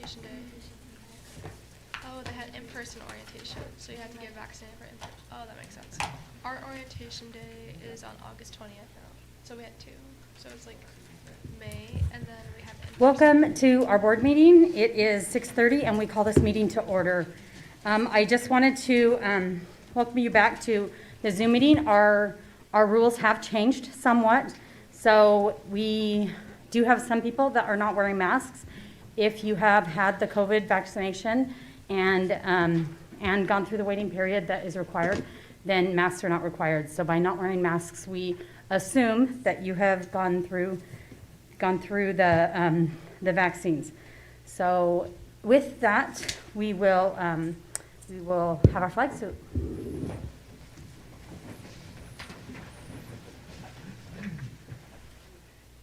orientation day? Oh, they had in-person orientation, so you had to get vaccinated for in-person. Oh, that makes sense. Our orientation day is on August 20th, so we had two. So it's like May, and then we have in-person. Welcome to our board meeting. It is 6:30 and we call this meeting to order. I just wanted to welcome you back to the Zoom meeting. Our rules have changed somewhat, so we do have some people that are not wearing masks. If you have had the COVID vaccination and gone through the waiting period that is required, then masks are not required. So by not wearing masks, we assume that you have gone through the vaccines. So with that, we will have our flag salute.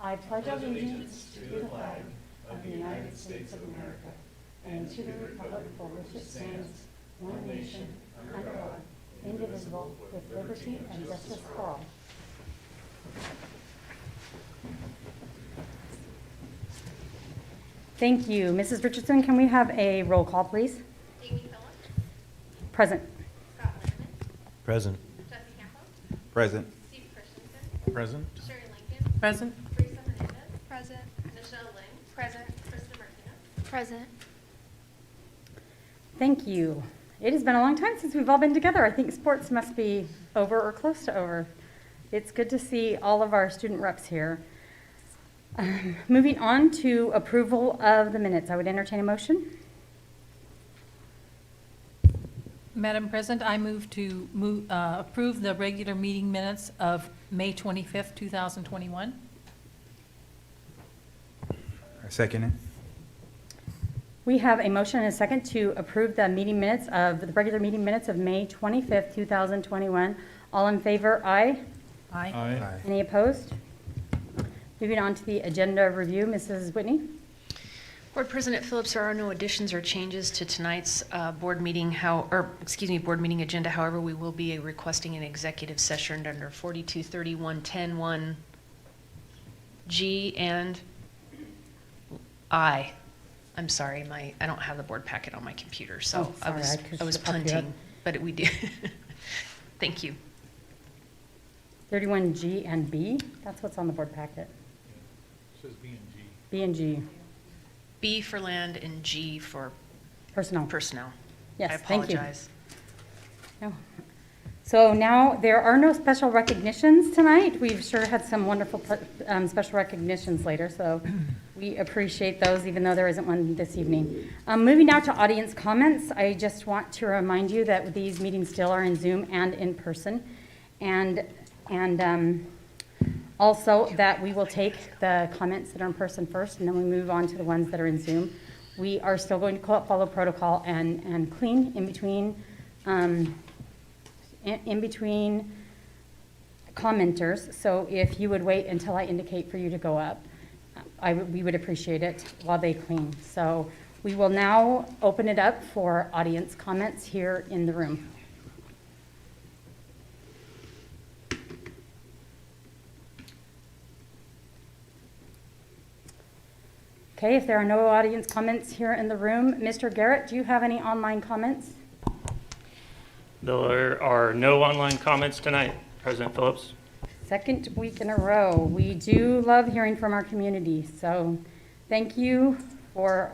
I pledge allegiance to the flag of the United States of America and to the republic for which it stands, one nation, under God, indivisible, with liberty and justice for all. Thank you. Mrs. Richardson, can we have a roll call, please? Jamie Phillips. Present. Scott Lerman. Present. Jesse Campbell. Present. Steve Christensen. Present. Sherry Lincoln. Present. Teresa Hernandez. Present. Michelle Ling. Present. Krista Martinez. Present. Thank you. It has been a long time since we've all been together. I think sports must be over or close to over. It's good to see all of our student reps here. Moving on to approval of the minutes. I would entertain a motion. Madam President, I move to approve the regular meeting minutes of May 25th, 2021. I second it. We have a motion and a second to approve the meeting minutes of the regular meeting minutes of May 25th, 2021. All in favor, aye. Aye. Any opposed? Moving on to the agenda review, Mrs. Whitney. Board President Phillips, there are no additions or changes to tonight's board meeting agenda. However, we will be requesting an executive session under 4231.10(1)(G) and I. I'm sorry, I don't have the board packet on my computer, so Oh, sorry, I was could've popped you up. punting, but we do. Thank you. 31G and B, that's what's on the board packet. It says B and G. B and G, B for land and G for personnel. personnel. Yes, I thank you. apologize. No. So now there are no special recognitions tonight. We've sure had some wonderful special recognitions later, so we appreciate those, even though there isn't one this evening. Moving now to audience comments, I just want to remind you that these meetings still are in Zoom and in person, and also that we will take the comments that are in person first, and then we move on to the ones that are in Zoom. We are still going to follow protocol and clean in between commenters. So if you would wait until I indicate for you to go up, we would appreciate it while they clean. So we will now open it up for audience comments here in the room. Okay, if there are no audience comments here in the room, Mr. Garrett, do you have any online comments? There are no online comments tonight, President Phillips. Second week in a row. We do love hearing from our community, so thank you for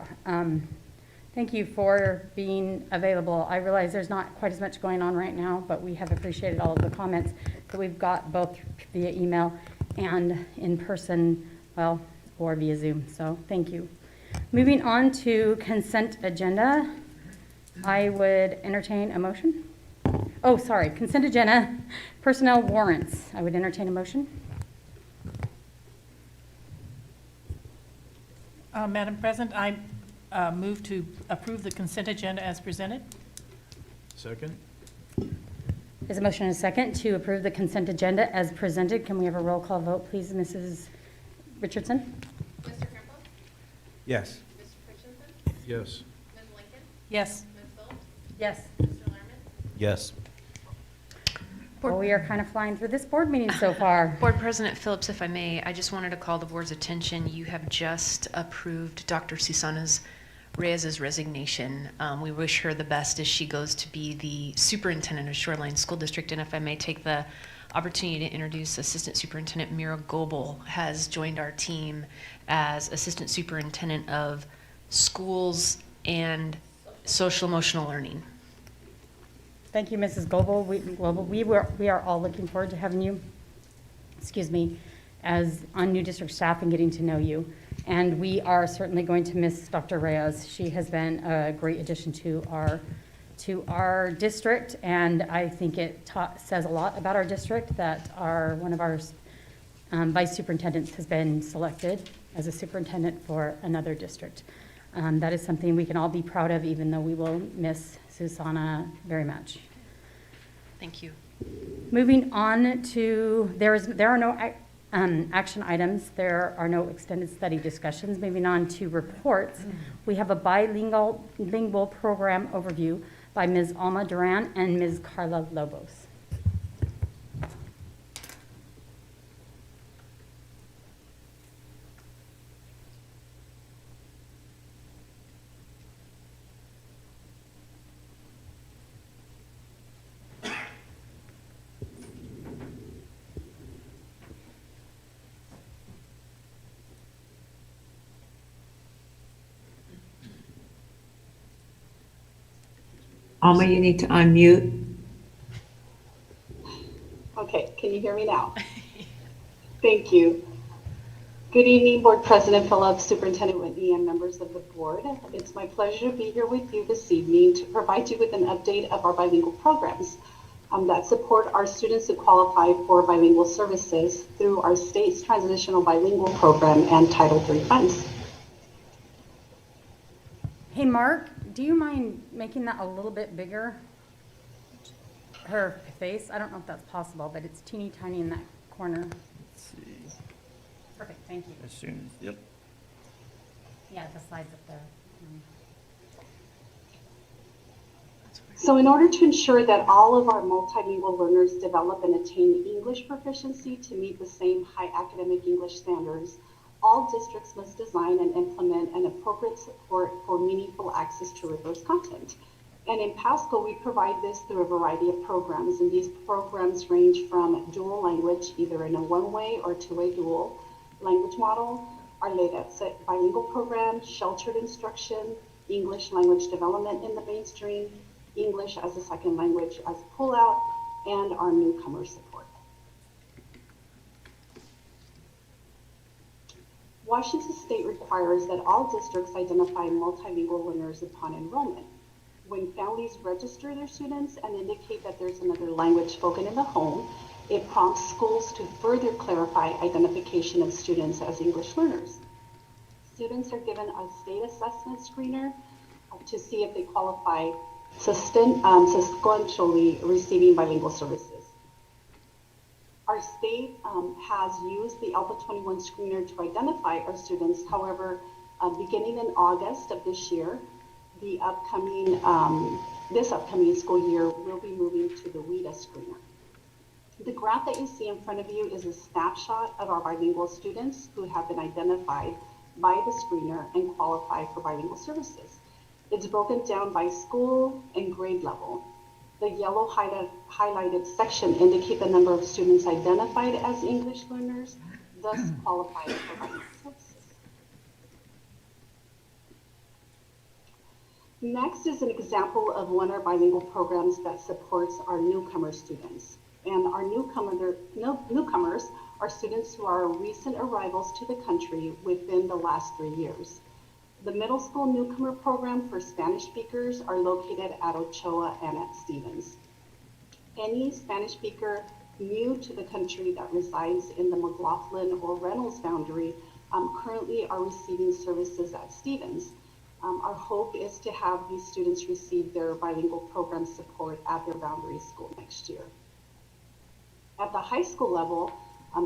being available. I realize there's not quite as much going on right now, but we have appreciated all of the comments that we've got both via email and in person, well, or via Zoom, so thank you. Moving on to consent agenda, I would entertain a motion. Oh, sorry, consent agenda, personnel warrants. I would entertain a motion. Madam President, I move to approve the consent agenda as presented. Second. There's a motion and a second to approve the consent agenda as presented. Can we have a roll call vote, please, Mrs. Richardson? Mr. Campbell. Yes. Mr. Christensen. Yes. Ms. Lincoln. Yes. Ms. Phillips. Yes. Mr. Lerman. Yes. Well, we are kind of flying through this board meeting so far. Board President Phillips, if I may, I just wanted to call the board's attention. You have just approved Dr. Susana's Reyes's resignation. We wish her the best as she goes to be the superintendent of Shoreline School District. And if I may take the opportunity to introduce Assistant Superintendent Mira Goebel has joined our team as Assistant Superintendent of Schools and Social Emotional Learning. Thank you, Mrs. Goebel. We are all looking forward to having you, as on new district staff and getting to know you. And we are certainly going to miss Dr. Reyes. She has been a great addition to our district, and I think it says a lot about our district that one of our vice superintendents has been selected as a superintendent for another district. That is something we can all be proud of, even though we will miss Susanna very much. Thank you. Moving on to, there are no action items. There are no extended study discussions. Moving on to reports, we have a bilingual program overview by Ms. Alma Duran and Ms. Carla Lobos. Alma, you need to unmute. Okay, can you hear me now? Thank you. Good evening, Board President Phillips, Superintendent Whitney, and members of the board. It's my pleasure to be here with you this evening to provide you with an update of our bilingual programs that support our students who qualify for bilingual services through our state's transitional bilingual program and Title III funds. Hey, Mark, do you mind making that a little bit bigger? Her face, I don't know if that's possible, but it's teeny tiny in that corner. Let's see. Perfect, thank you. As soon as, yep. Yeah, the slides up there. So in order to ensure that all of our multilingual learners develop and attain English proficiency to meet the same high academic English standards, all districts must design and implement an appropriate support for meaningful access to rigorous content. And in Pasco, we provide this through a variety of programs, and these programs range from dual language, either in a one-way or two-way dual language model, our latest bilingual program, sheltered instruction, English language development in the mainstream, English as a second language as a pullout, and our newcomer support. Washington State requires that all districts identify multilingual learners upon enrollment. When families register their students and indicate that there's another language spoken in the home, it prompts schools to further clarify identification of students as English learners. Students are given a state assessment screener to see if they qualify sequentially receiving bilingual services. Our state has used the Alpha 21 screener to identify our students. However, beginning in August of this year, this upcoming school year, we'll be moving to the WIDA screener. The graph that you see in front of you is a snapshot of our bilingual students who have been identified by the screener and qualify for bilingual services. It's broken down by school and grade level. The yellow highlighted section indicate the number of students identified as English learners, thus qualifying for bilingual services. Next is an example of one of our bilingual programs that supports our newcomer students. And our newcomers are students who are recent arrivals to the country within the last 3 years. The middle school newcomer program for Spanish speakers are located at Ochoa and at Stevens. Any Spanish speaker new to the country that resides in the McLaughlin or Reynolds boundary currently are receiving services at Stevens. Our hope is to have these students receive their bilingual program support at their boundary school next year. At the high school level,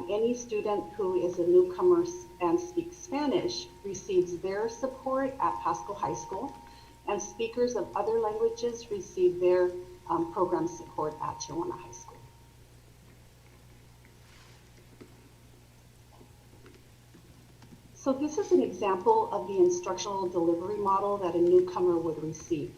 any student who is a newcomer and speaks Spanish receives their support at Pasco High School, and speakers of other languages receive their program support at Chihuahua High School. So this is an example of the instructional delivery model that a newcomer would receive.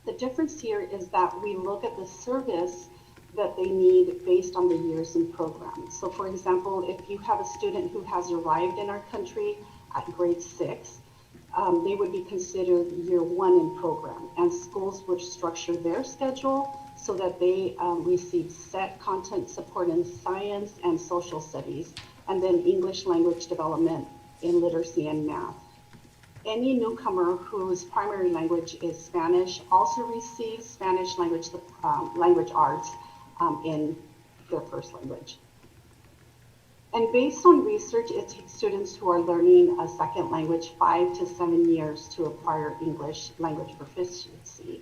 The difference here is that we look at the service that they need based on the years in program. So for example, if you have a student who has arrived in our country at grade 6, they would be considered year 1 in program, and schools would structure their schedule so that they receive set content support in science and social studies, and then English language development in literacy and math. Any newcomer whose primary language is Spanish also receives Spanish language arts in their first language. And based on research, it takes students who are learning a second language 5 to 7 years to acquire English language proficiency.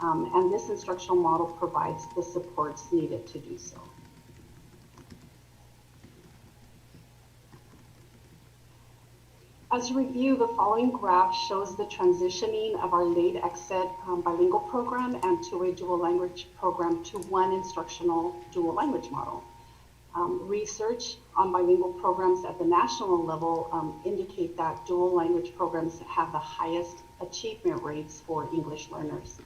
And this instructional model provides the supports needed to do so. As a review, the following graph shows the transitioning of our late exit bilingual program and two-way dual language program to one instructional dual language model. Research on bilingual programs at the national level indicate that dual language programs have the highest achievement rates for English learners.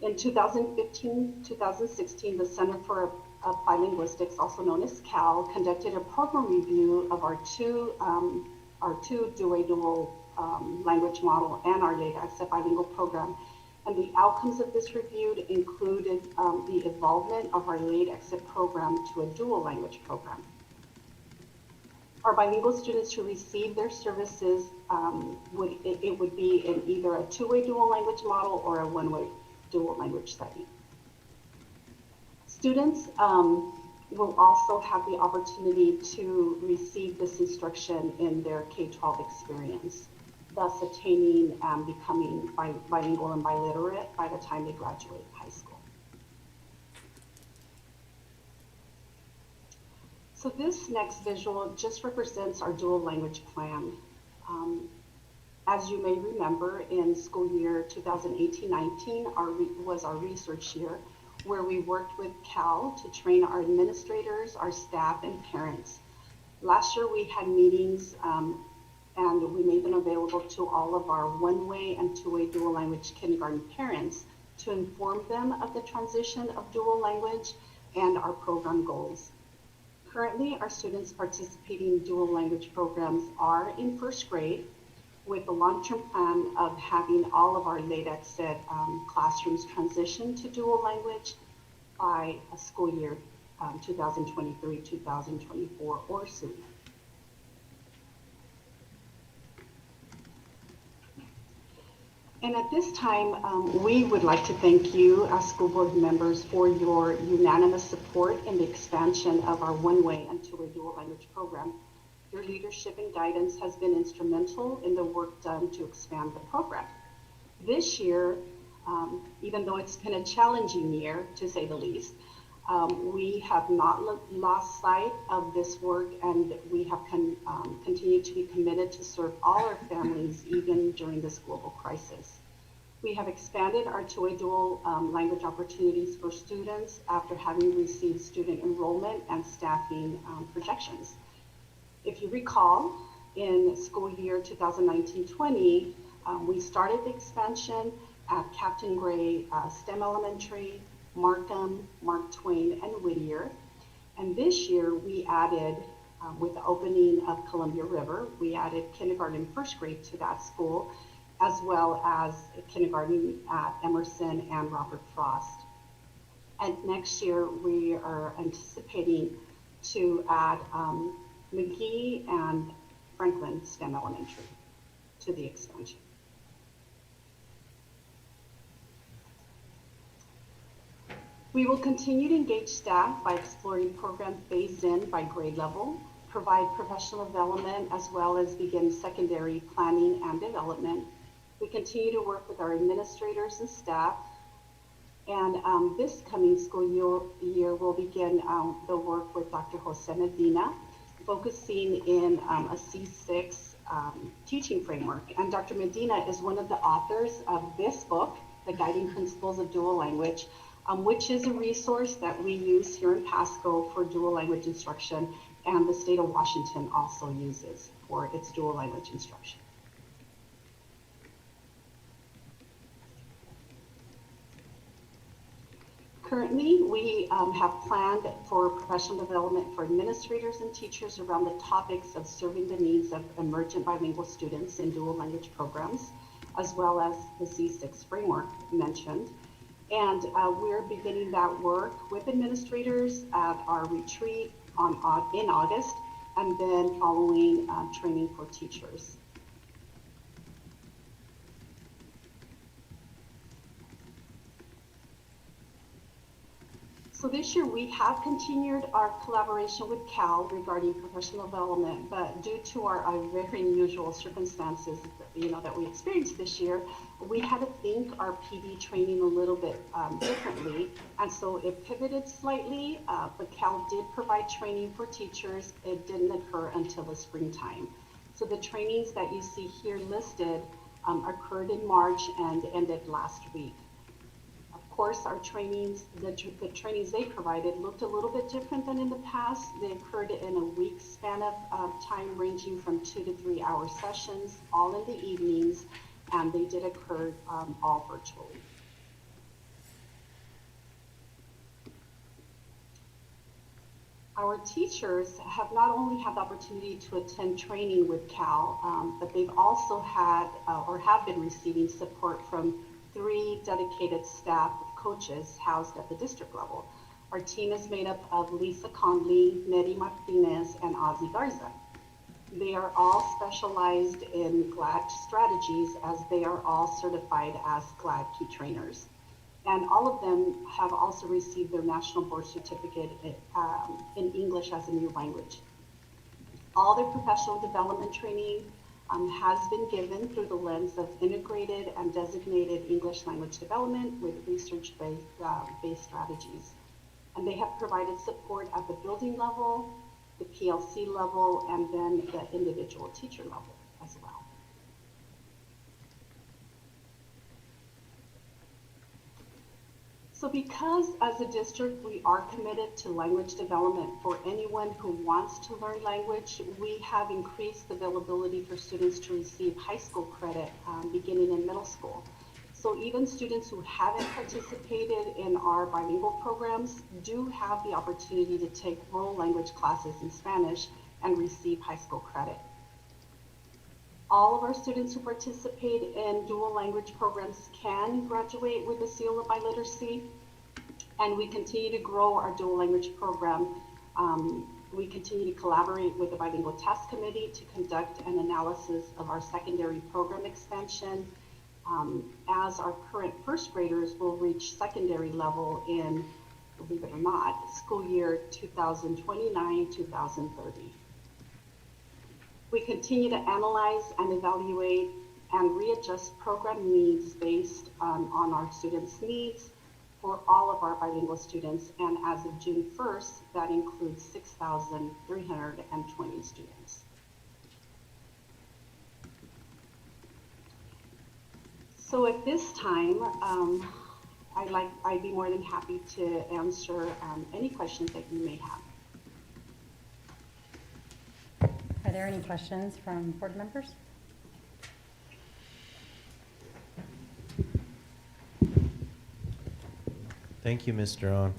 In 2015-2016, the Center for Applied Linguistics, also known as CAL, conducted a program review of our two dual language model and our late exit bilingual program. And the outcomes of this review included the evolvement of our late exit program to a dual language program. Our bilingual students who receive their services would be in either a two-way dual language model or a one-way dual language setting. Students will also have the opportunity to receive this instruction in their K-12 experience, thus attaining and becoming bilingual and biliterate by the time they graduate high school. So this next visual just represents our dual language plan. As you may remember, in school year 2018-19 was our research year, where we worked with CAL to train our administrators, our staff, and parents. Last year we had meetings and we made them available to all of our one-way and two-way dual language kindergarten parents to inform them of the transition of dual language and our program goals. Currently, our students participating in dual language programs are in first grade, with a long-term plan of having all of our late exit classrooms transition to dual language by a school year 2023-2024 or sooner. And at this time, we would like to thank you as school board members for your unanimous support in the expansion of our one-way and two-way dual language program. Your leadership and guidance has been instrumental in the work done to expand the program. This year, even though it's been a challenging year, to say the least, we have not lost sight of this work, and we have continued to be committed to serve all our families, even during this global crisis. We have expanded our two-way dual language opportunities for students after having received student enrollment and staffing projections. If you recall, in school year 2019-20, we started the expansion at Captain Gray STEM Elementary, Markham, Mark Twain, and Whittier. And this year we added, with the opening of Columbia River, we added kindergarten and first grade to that school, as well as kindergarten at Emerson and Robert Frost. And next year we are anticipating to add McGee and Franklin STEM Elementary to the expansion. We will continue to engage staff by exploring programs phased in by grade level, provide professional development, as well as begin secondary planning and development. We continue to work with our administrators and staff. And this coming school year we'll begin the work with Dr. Jose Medina, focusing in a C6 teaching framework. And Dr. Medina is one of the authors of this book, The Guiding Principles of Dual Language, which is a resource that we use here in Pasco for dual language instruction. and the state of Washington also uses for its dual language instruction. Currently, we have planned for professional development for administrators and teachers around the topics of serving the needs of emergent bilingual students in dual language programs, as well as the C6 framework mentioned. And we're beginning that work with administrators at our retreat in August, and then following training for teachers. So this year we have continued our collaboration with Cal regarding professional development, but due to our very unusual circumstances, that we experienced this year, we had to think our PD training a little bit differently, and so it pivoted slightly. But Cal did provide training for teachers. It didn't occur until the springtime. So the trainings that you see here listed occurred in March and ended last week. Of course, our trainings, the trainings they provided looked a little bit different than in the past. They occurred in a week span of time ranging from 2 to 3 hour sessions, all in the evenings, and they did occur all virtually. Our teachers have not only had the opportunity to attend training with Cal, but they've also had or have been receiving support from 3 dedicated staff coaches housed at the district level. Our team is made up of Lisa Conley, Nettie Martinez, and Ozzy Garza. They are all specialized in GLAD strategies, as they are all certified as GLAD key trainers. And all of them have also received their National Board Certificate in English as a new language. All their professional development training has been given through the lens of integrated and designated English language development with research-based strategies. And they have provided support at the building level, the PLC level, and then the individual teacher level as well. So because as a district we are committed to language development for anyone who wants to learn language, we have increased the availability for students to receive high school credit beginning in middle school. So even students who haven't participated in our bilingual programs do have the opportunity to take world language classes in Spanish and receive high school credit. All of our students who participate in dual language programs can graduate with the seal of biliteracy, and we continue to grow our dual language program. We continue to collaborate with the Bilingual Task Committee to conduct an analysis of our secondary program expansion, as our current first graders will reach secondary level in, believe it or not, school year 2029-2030. We continue to analyze and evaluate and readjust program needs based on our students' needs for all of our bilingual students. And as of June 1st, that includes 6,320 students. So at this time, I'd be more than happy to answer any questions that you may have. Are there any questions from board members? Thank you, Ms. Duran.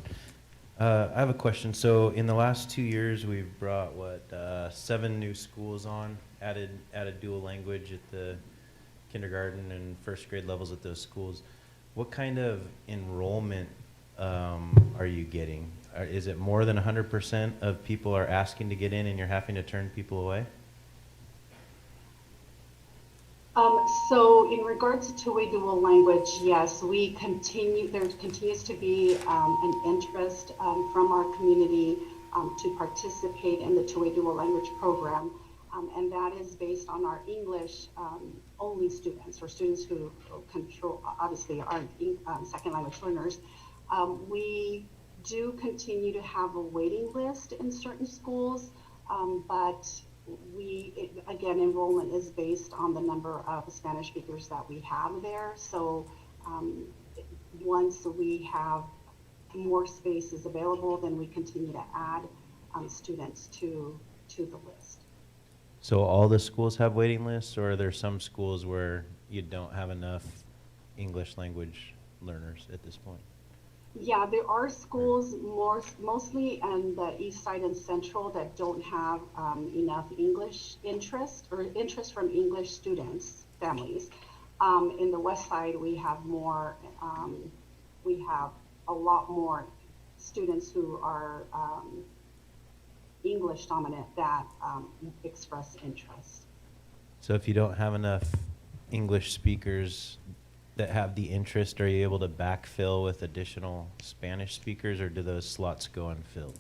I have a question. So in the last 2 years, we've brought, 7 new schools on, added dual language at the kindergarten and first grade levels at those schools. What kind of enrollment are you getting? Is it more than 100% of people are asking to get in and you're having to turn people away? So in regards to a dual language, yes, there continues to be an interest from our community to participate in the two-way dual language program. And that is based on our English only students, or students who obviously aren't second language learners. We do continue to have a waiting list in certain schools, but again, enrollment is based on the number of Spanish speakers that we have there. So once we have more spaces available, then we continue to add. students to the list. So all the schools have waiting lists, or are there some schools where you don't have enough English language learners at this point? Yeah, there are schools mostly in the east side and central that don't have enough English interest or interest from English students, families. In the west side, we have more, we have a lot more students who are English dominant that express interest. So if you don't have enough English speakers that have the interest, are you able to backfill with additional Spanish speakers, or do those slots go unfilled?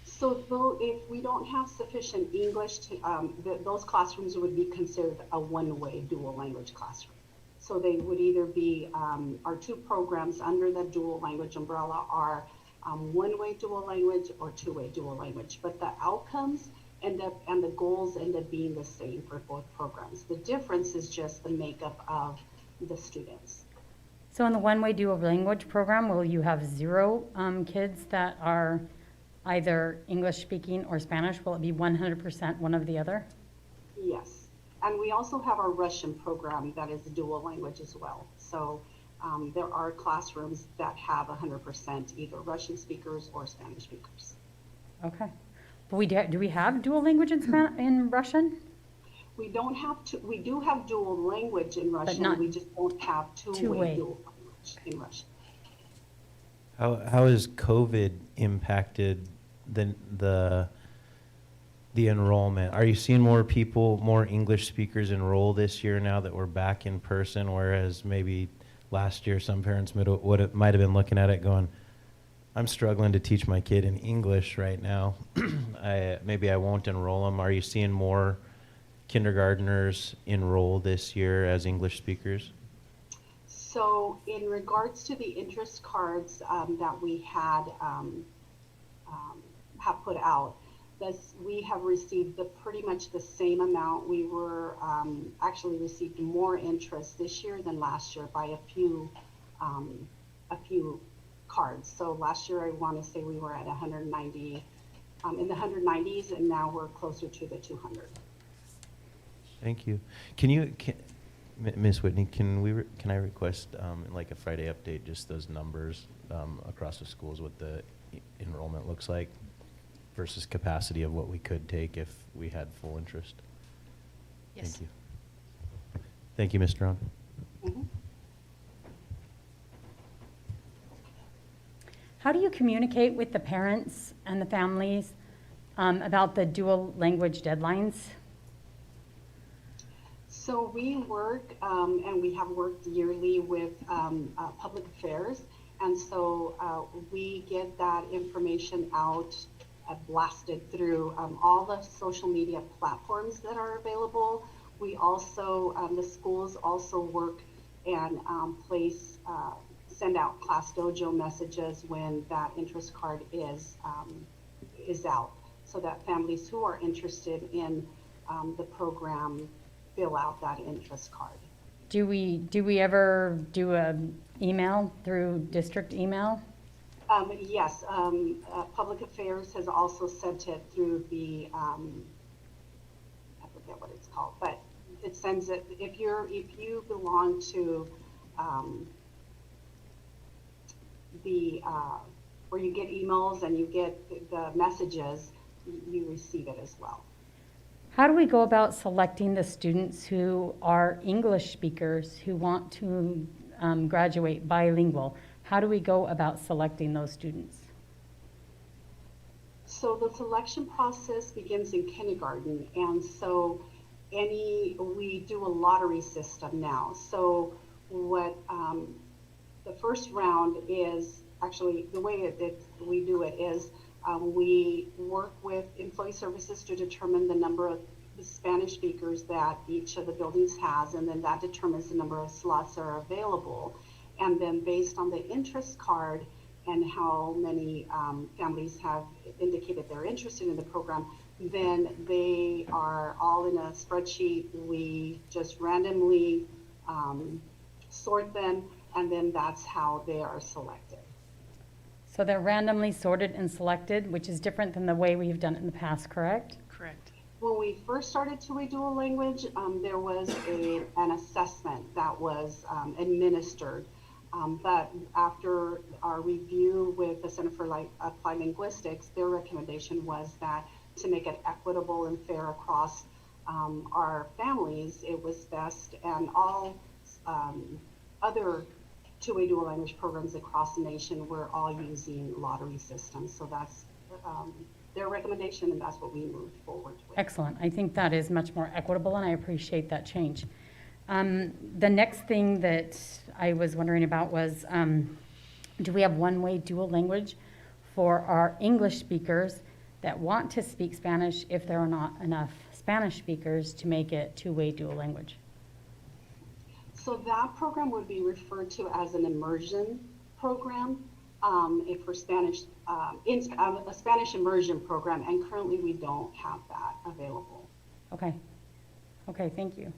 So though if we don't have sufficient English, to, those classrooms would be considered a one-way dual language classroom. So they would either be, our two programs under the dual language umbrella are one-way dual language or two-way dual language. But the outcomes end up, and the goals end up being the same for both programs. The difference is just the makeup of the students. So in the one-way dual language program, will you have 0 kids that are either English speaking or Spanish? Will it be 100% one of the other? Yes, and we also have our Russian program that is dual language as well. So there are classrooms that have 100% either Russian speakers or Spanish speakers. Okay. But do we have dual language in Russian? We don't have to, we do have dual language in Russian, we just don't have two-way dual language in Russian. How has COVID impacted the enrollment? Are you seeing more people, more English speakers enroll this year now that we're back in person, whereas maybe last year some parents might have been looking at it going, I'm struggling to teach my kid in English right now. Maybe I won't enroll them. Are you seeing more kindergartners enroll this year as English speakers? So in regards to the interest cards that we have put out, we have received pretty much the same amount. We were actually received more interest this year than last year by a few cards. So last year I want to say we were at 190, in the 190s, and now we're closer to the 200. Thank you. Ms. Whitney, can I request like a Friday update, just those numbers across the schools, what the enrollment looks like versus capacity of what we could take if we had full interest? Yes. Thank you. Thank you, Mr. On. Mm-hmm. How do you communicate with the parents and the families about the dual language deadlines? So we work, and we have worked yearly with public affairs, and so we get that information out, blasted through all the social media platforms that are available. We also, the schools also work and send out class dojo messages when that interest card is out, so that families who are interested in the program fill out that interest card. Do we ever do a email through district email? Yes, Public Affairs has also sent it through the, I forget what it's called, but it sends it, if you belong to where you get emails and you get the messages, you receive it as well. How do we go about selecting the students who are English speakers who want to graduate bilingual? How do we go about selecting those students? So the selection process begins in kindergarten, and so we do a lottery system now. So what the first round is, actually the way we do it is we work with employee services to determine the number of Spanish speakers that each of the buildings has, and then that determines the number of slots that are available. And then based on the interest card and how many families have indicated they're interested in the program, then they are all in a spreadsheet. We just randomly sort them, and then that's how they are selected. So they're randomly sorted and selected, which is different than the way we've done it in the past, correct? Correct. When we first started two-way dual language, there was an assessment that was administered. But after our review with the Center for Applied Linguistics, their recommendation was that to make it equitable and fair across our families, it was best, and all other two-way dual language programs across the nation were all using lottery systems. So that's their recommendation, and that's what we moved forward with. Excellent. I think that is much more equitable, and I appreciate that change. The next thing that I was wondering about was, do we have one-way dual language for our English speakers that want to speak Spanish if there are not enough Spanish speakers to make it two-way dual language? So that program would be referred to as an immersion program, if for Spanish, a Spanish immersion program, and currently we don't have that available. Okay. Okay, thank you.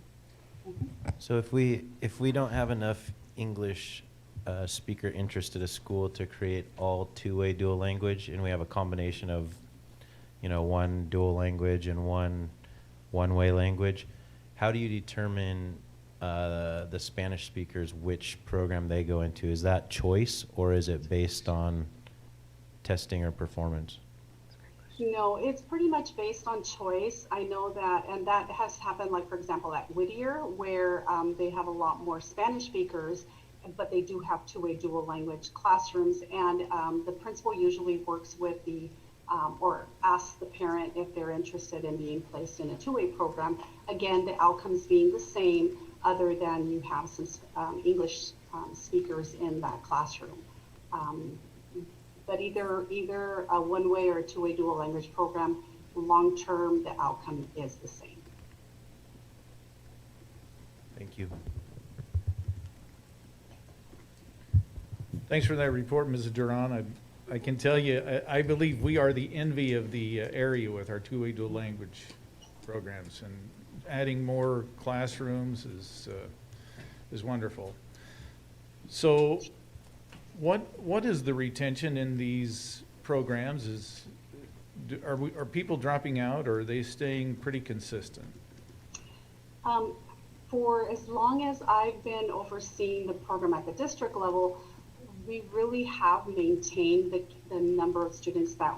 So if we don't have enough English speaker interest at a school to create all two-way dual language, and we have a combination of, one dual language and one-way language, how do you determine the Spanish speakers which program they go into? Is that choice, or is it based on testing or performance? No, it's pretty much based on choice. I know that, and that has happened, like, for example, at Whittier, where they have a lot more Spanish speakers, but they do have two-way dual language classrooms, and the principal usually works with or asks the parent if they're interested in being placed in a two-way program. Again, the outcomes being the same, other than you have some English speakers in that classroom. But either a one-way or a two-way dual language program, long-term, the outcome is the same. Thank you. Thanks for that report, Mrs. Duran. I can tell you, I believe we are the envy of the area with our two-way dual language programs, and adding more classrooms is wonderful. So what is the retention in these programs? Are people dropping out, or are they staying pretty consistent? For as long as I've been overseeing the program at the district level, we really have maintained the number of students that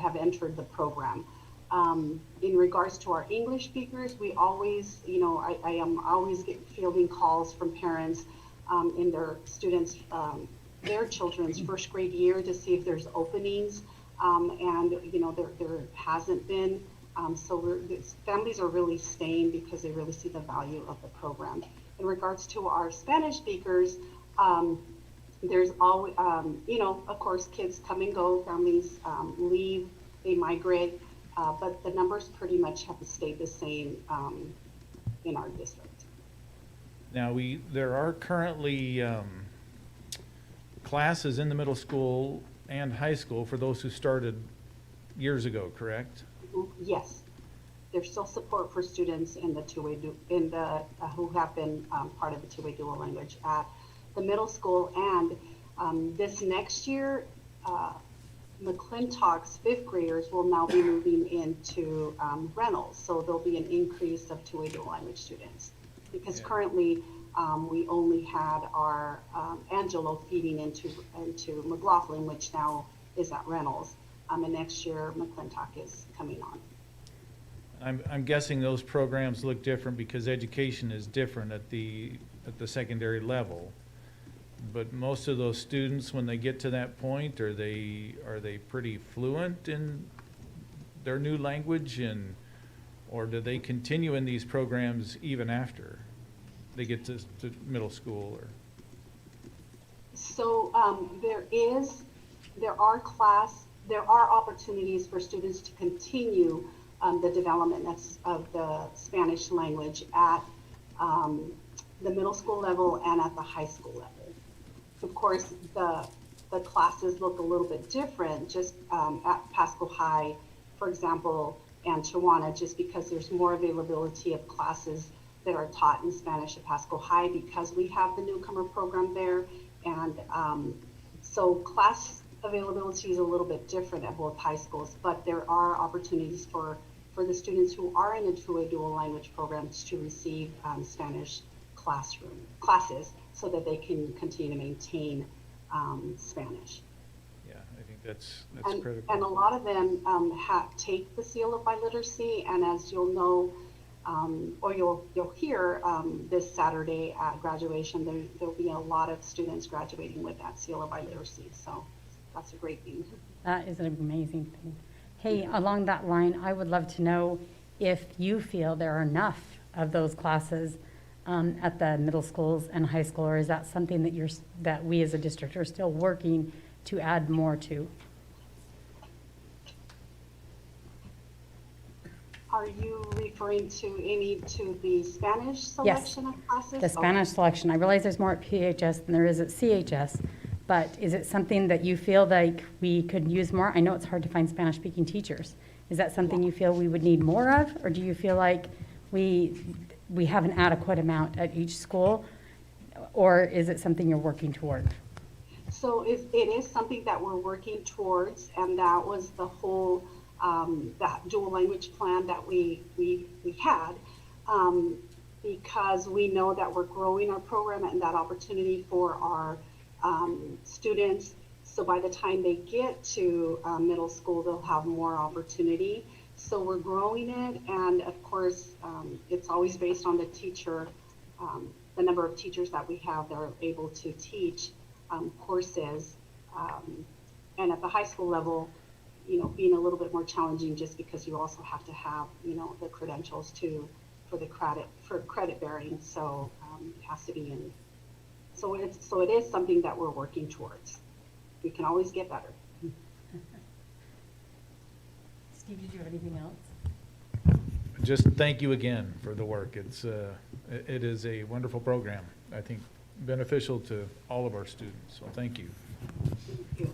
have entered the program. In regards to our English speakers, we always, I am always fielding calls from parents in their students, their children's first grade year to see if there's openings, and there hasn't been. So families are really staying because they really see the value of the program. In regards to our Spanish speakers, there's always, of course, kids come and go, families leave, they migrate, but the numbers pretty much have stayed the same in our district. Now, there are currently classes in the middle school and high school for those who started years ago, correct? Yes, there's still support for students in the two-way who have been part of the two-way dual language at the middle school, and this next year, McClintock's fifth graders will now be moving into Reynolds, so there'll be an increase of two-way dual language students, because currently we only had our Angelo feeding into McLaughlin, which now is at Reynolds, and next year McClintock is coming on. I'm guessing those programs look different because education is different at the secondary level. But most of those students, when they get to that point, are they pretty fluent in their new language, or do they continue in these programs even after they get to middle school? Or so there are opportunities for students to continue the development of the Spanish language at the middle school level and at the high school level. Of course, the classes look a little bit different just at Pasco High, for example, and Chihuahua, just because there's more availability of classes that are taught in Spanish at Pasco High because we have the newcomer program there. And so class availability is a little bit different at both high schools, but there are opportunities for the students who are in the two-way dual language programs to receive Spanish classes so that they can continue to maintain Spanish. Yeah, I think that's And critical. a lot of them take the seal of biliteracy, and as you'll know, or you'll hear this Saturday at graduation, there'll be a lot of students graduating with that seal of biliteracy. So that's a great thing. That is an amazing thing. Hey, along that line, I would love to know if you feel there are enough of those classes at the middle schools and high school, or is that something that we as a district are still working to add more to? Are you referring to the Spanish selection of classes? The Spanish selection. I realize there's more at PHS than there is at CHS, but is it something that you feel like we could use more? I know it's hard to find Spanish-speaking teachers. Is that something you feel we would need more of, or do you feel like we have an adequate amount at each school, or is it something you're working toward? So it is something that we're working towards, and that was the whole that dual language plan that we had, because we know that we're growing our program and that opportunity for our students. So by the time they get to middle school, they'll have more opportunity. So we're growing it, and of course, it's always based on the teacher, the number of teachers that we have that are able to teach courses. And at the high school level, being a little bit more challenging just because you also have to have, the credentials for credit bearing. So it has to be in. So it is something that we're working towards. We can always get better. Steve, did you have anything else? Just thank you again for the work. It is a wonderful program. I think beneficial to all of our students. So thank you. Thank you.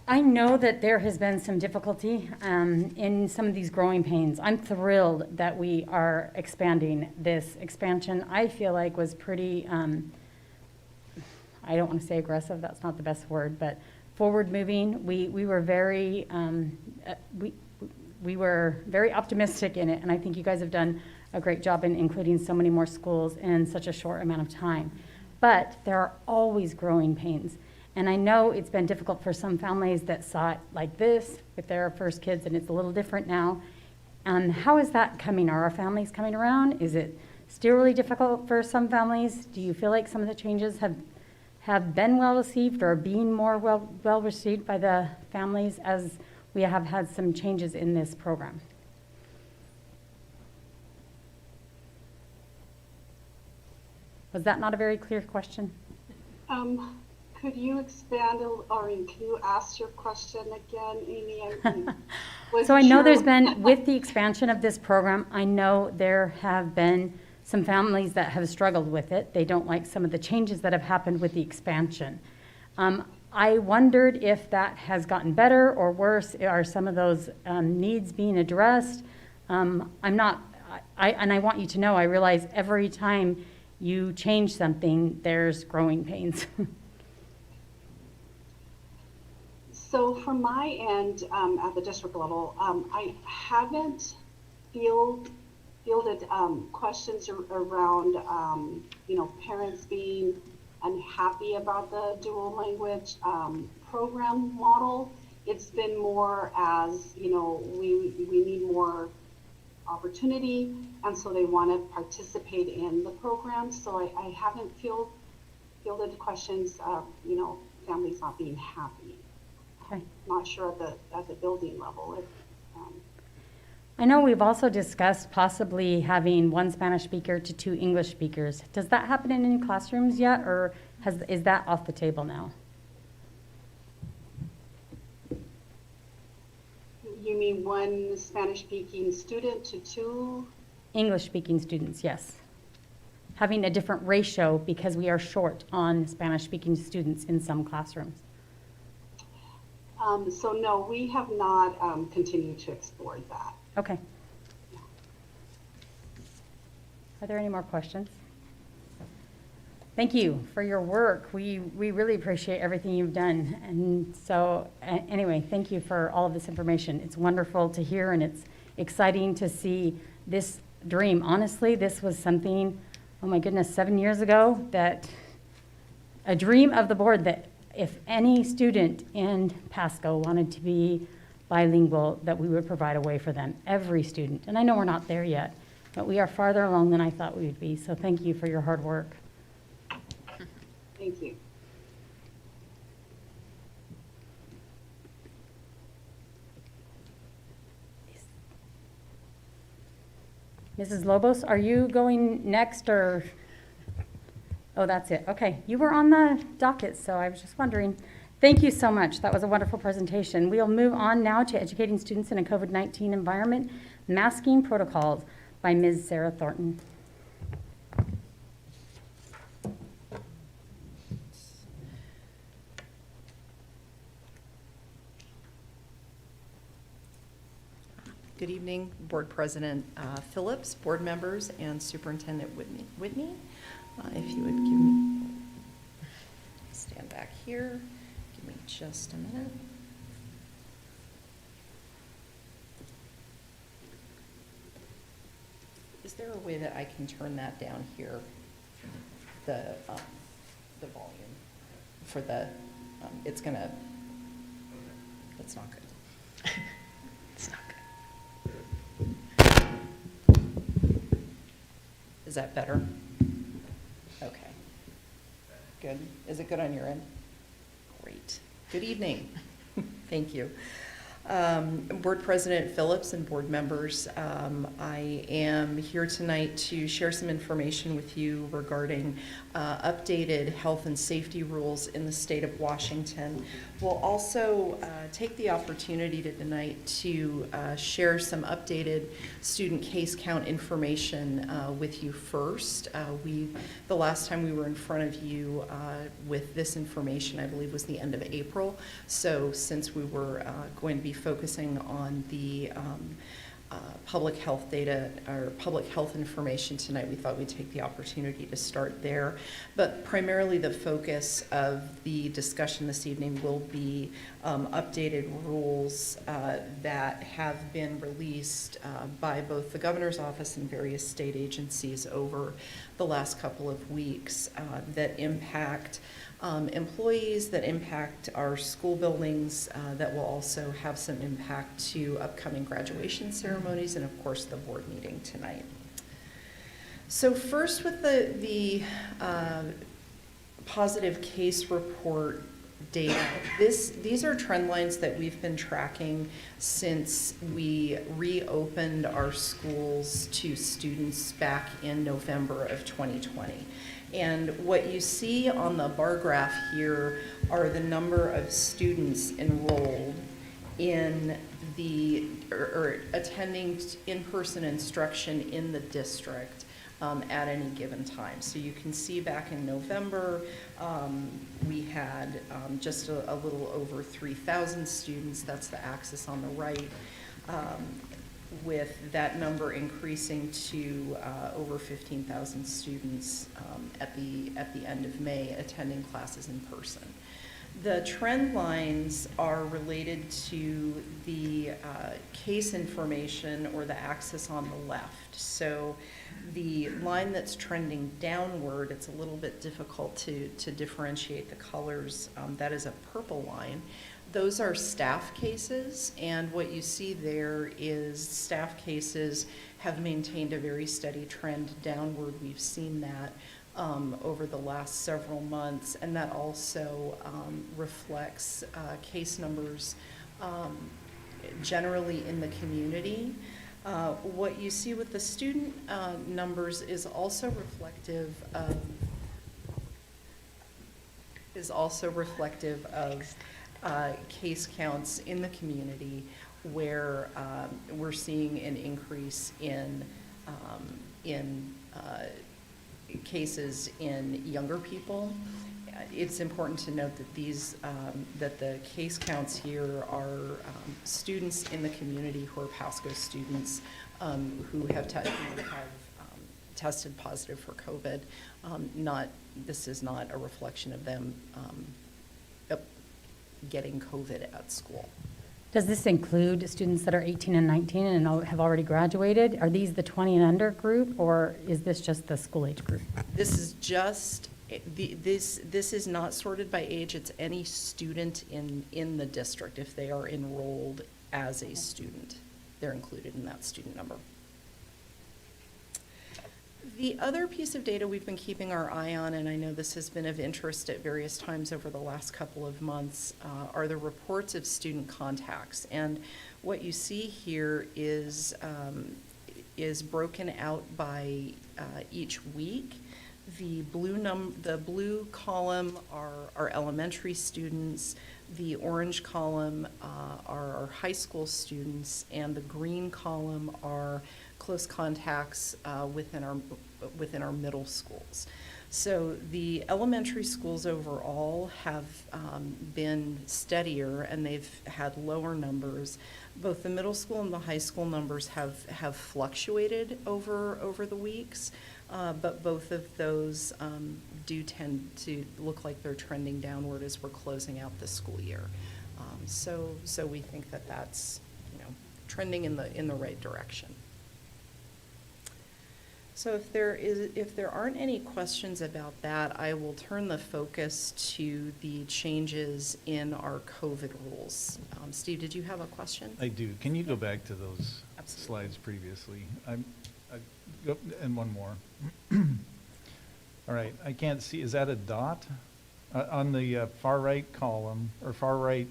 I know that there has been some difficulty in some of these growing pains. I'm thrilled that we are expanding. This expansion, I feel like, was pretty, I don't want to say aggressive, that's not the best word, but forward moving. We were very, we were very optimistic in it, and I think you guys have done a great job in including so many more schools in such a short amount of time. But there are always growing pains. And I know it's been difficult for some families that saw it like this with their first kids, and it's a little different now. How is that coming? Are our families coming around? Is it still really difficult for some families? Do you feel like some of the changes have been well received or being more well received by the families as we have had some changes in this program? Was that not a very clear question? Could you expand, or can you ask your question again, Amy? So I know there's been, with the expansion of this program, I know there have been some families that have struggled with it. They don't like some of the changes that have happened with the expansion. I wondered if that has gotten better or worse. Are some of those needs being addressed? And I want you to know, I realize every time you change something, there's growing pains. So from my end, at the district level, I haven't fielded questions around, parents being unhappy about the dual language program model. It's been more as, we need more opportunity, and so they want to participate in the program. So I haven't fielded questions of, families not being happy. Okay. Not sure at the building level. I know we've also discussed possibly having one Spanish speaker to 2 English speakers. Does that happen in any classrooms yet, or is that off the table now? You mean one Spanish-speaking student to 2? English-speaking students, yes. Having a different ratio because we are short on Spanish-speaking students in some classrooms. So no, we have not continued to explore that. Okay. Are there any more questions? Thank you for your work. We really appreciate everything you've done. And so, anyway, thank you for all of this information. It's wonderful to hear, and it's exciting to see this dream. Honestly, this was something, oh my goodness, 7 years ago, that a dream of the board that if any student in Pasco wanted to be bilingual, that we would provide a way for them, every student. And I know we're not there yet, but we are farther along than I thought we would be. So thank you for your hard work. Thank you. Mrs. Lobos, are you going next or? Oh, that's it. Okay. You were on the docket, so I was just wondering. Thank you so much. That was a wonderful presentation. We'll move on now to educating students in a COVID-19 environment, masking protocols by Ms. Sarah Thornton. Good evening, Board President Phillips, board members, and Superintendent Whitney. If you would give me, stand back here, give me just a minute. Is there a way that I can turn that down here, the volume for the, it's gonna, that's not good. It's not good. Is that better? Okay. Good. Is it good on your end? Great. Good evening. Thank you. Board President Phillips and board members, I am here tonight to share some information with you regarding updated health and safety rules in the state of Washington. We'll also take the opportunity tonight to share some updated student case count information with you first. The last time we were in front of you with this information, I believe, was the end of April. So since we were going to be focusing on the public health data or public health information tonight, we thought we'd take the opportunity to start there. But primarily the focus of the discussion this evening will be updated rules that have been released by both the governor's office and various state agencies over the last couple of weeks that impact employees, that impact our school buildings, that will also have some impact to upcoming graduation ceremonies and, of course, the board meeting tonight. So first with the positive case report data. These are trend lines that we've been tracking since we reopened our schools to students back in November of 2020. And what you see on the bar graph here are the number of students enrolled in the, or attending in-person instruction in the district at any given time. So you can see back in November, we had just a little over 3,000 students. That's the axis on the right. With that number increasing to over 15,000 students at the end of May attending classes in person. The trend lines are related to the case information or the axis on the left. So the line that's trending downward, it's a little bit difficult to differentiate the colors. That is a purple line. Those are staff cases, and what you see there is staff cases have maintained a very steady trend downward. We've seen that over the last several months, and that also reflects case numbers generally in the community. What you see with the student numbers is also reflective of case counts in the community where we're seeing an increase in cases in younger people. It's important to note that that the case counts here are students in the community who are Pasco students who have tested positive for COVID. This is not a reflection of them getting COVID at school. Does this include students that are 18 and 19 and have already graduated? Are these the 20 and under group, or is this just the school age group? This is just, this is not sorted by age. It's any student in the district. If they are enrolled as a student, they're included in that student number. The other piece of data we've been keeping our eye on, and I know this has been of interest at various times over the last couple of months, are the reports of student contacts. And what you see here is broken out by each week. The blue column are elementary students, the orange column are our high school students, and the green column are close contacts within our middle schools. So the elementary schools overall have been steadier, and they've had lower numbers. Both the middle school and the high school numbers have fluctuated over the weeks, but both of those do tend to look like they're trending downward as we're closing out the school year. So we think that that's, trending in the right direction. So if there aren't any questions about that, I will turn the focus to the changes in our COVID rules. Steve, did you have a question? I do. Can you go back to those Absolutely. slides previously? And one more. All right, I can't see, is that a dot? On the far right column, or far right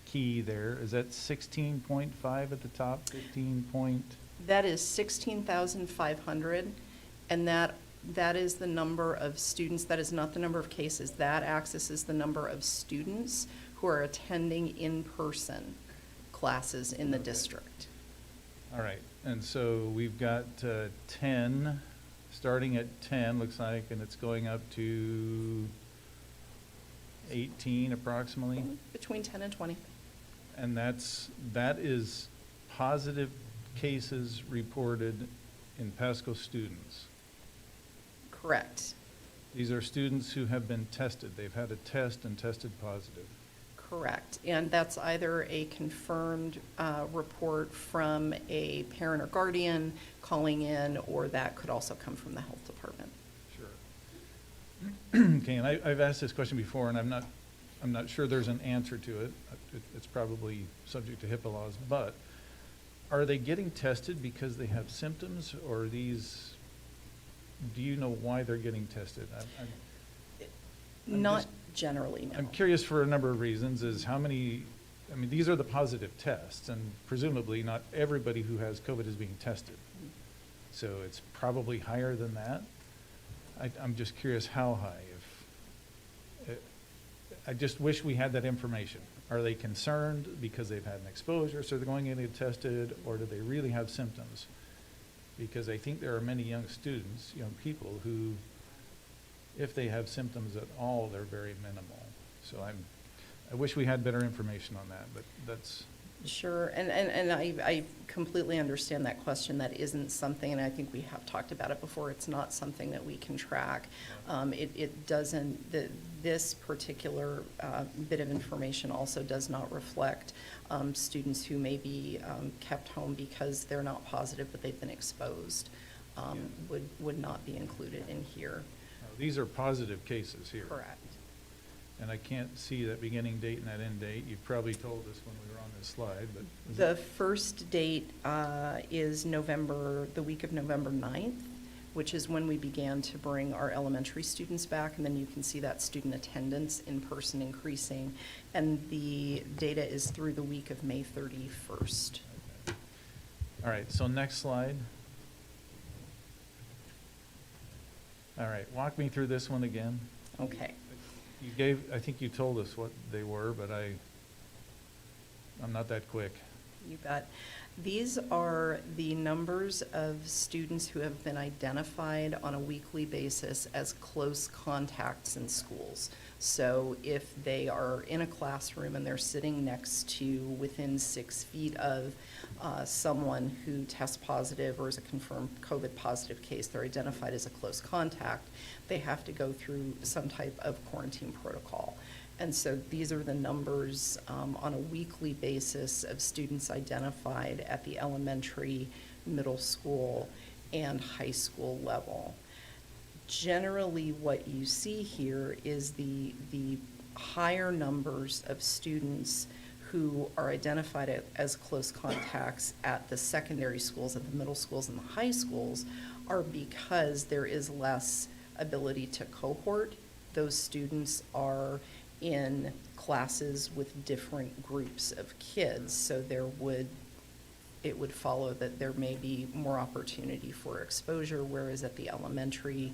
key there, is that 16.5 at the top, 15 point? That is 16,500, and that is the number of students. That is not the number of cases. That axis is the number of students who are attending in-person classes in the district. All right, and so we've got 10, starting at 10, looks like, and it's going up to 18 approximately. Between 10 and 20. And that is positive cases reported in Pasco students. Correct. These are students who have been tested. They've had a test and tested positive. Correct. And that's either a confirmed report from a parent or guardian calling in, or that could also come from the health department. Sure. Okay, and I've asked this question before, and I'm not sure there's an answer to it. It's probably subject to HIPAA laws, but are they getting tested because they have symptoms, or do you know why they're getting tested? I'm Not just- generally, no. I'm curious for a number of reasons, is how many, these are the positive tests, and presumably not everybody who has COVID is being tested. So it's probably higher than that. I'm just curious how high. I just wish we had that information. Are they concerned because they've had an exposure, so they're going in to get tested, or do they really have symptoms? Because I think there are many young students, young people who, if they have symptoms at all, they're very minimal. So I wish we had better information on that, but that's. Sure, and I completely understand that question. That isn't something, and I think we have talked about it before, it's not something that we can track. It doesn't, this particular bit of information also does not reflect students who may be kept home because they're not positive but they've been exposed, would not be included in here. These are positive cases here. Correct. And I can't see that beginning date and that end date. You probably told us when we were on this slide, but. The first date is the week of November 9th, which is when we began to bring our elementary students back, and then you can see that student attendance in person increasing. And the data is through the week of May 31st. Okay. All right, so next slide. All right, walk me through this one again. Okay. I think you told us what they were, but I'm not that quick. You bet. These are the numbers of students who have been identified on a weekly basis as close contacts in schools. So if they are in a classroom and they're sitting next to, within 6 feet of someone who tests positive or is a confirmed COVID positive case, they're identified as a close contact, they have to go through some type of quarantine protocol. And so these are the numbers on a weekly basis of students identified at the elementary, middle school, and high school level. Generally, what you see here is the higher numbers of students who are identified as close contacts at the secondary schools, at the middle schools and the high schools, are because there is less ability to cohort. Those students are in classes with different groups of kids, so it would follow that there may be more opportunity for exposure, whereas at the elementary,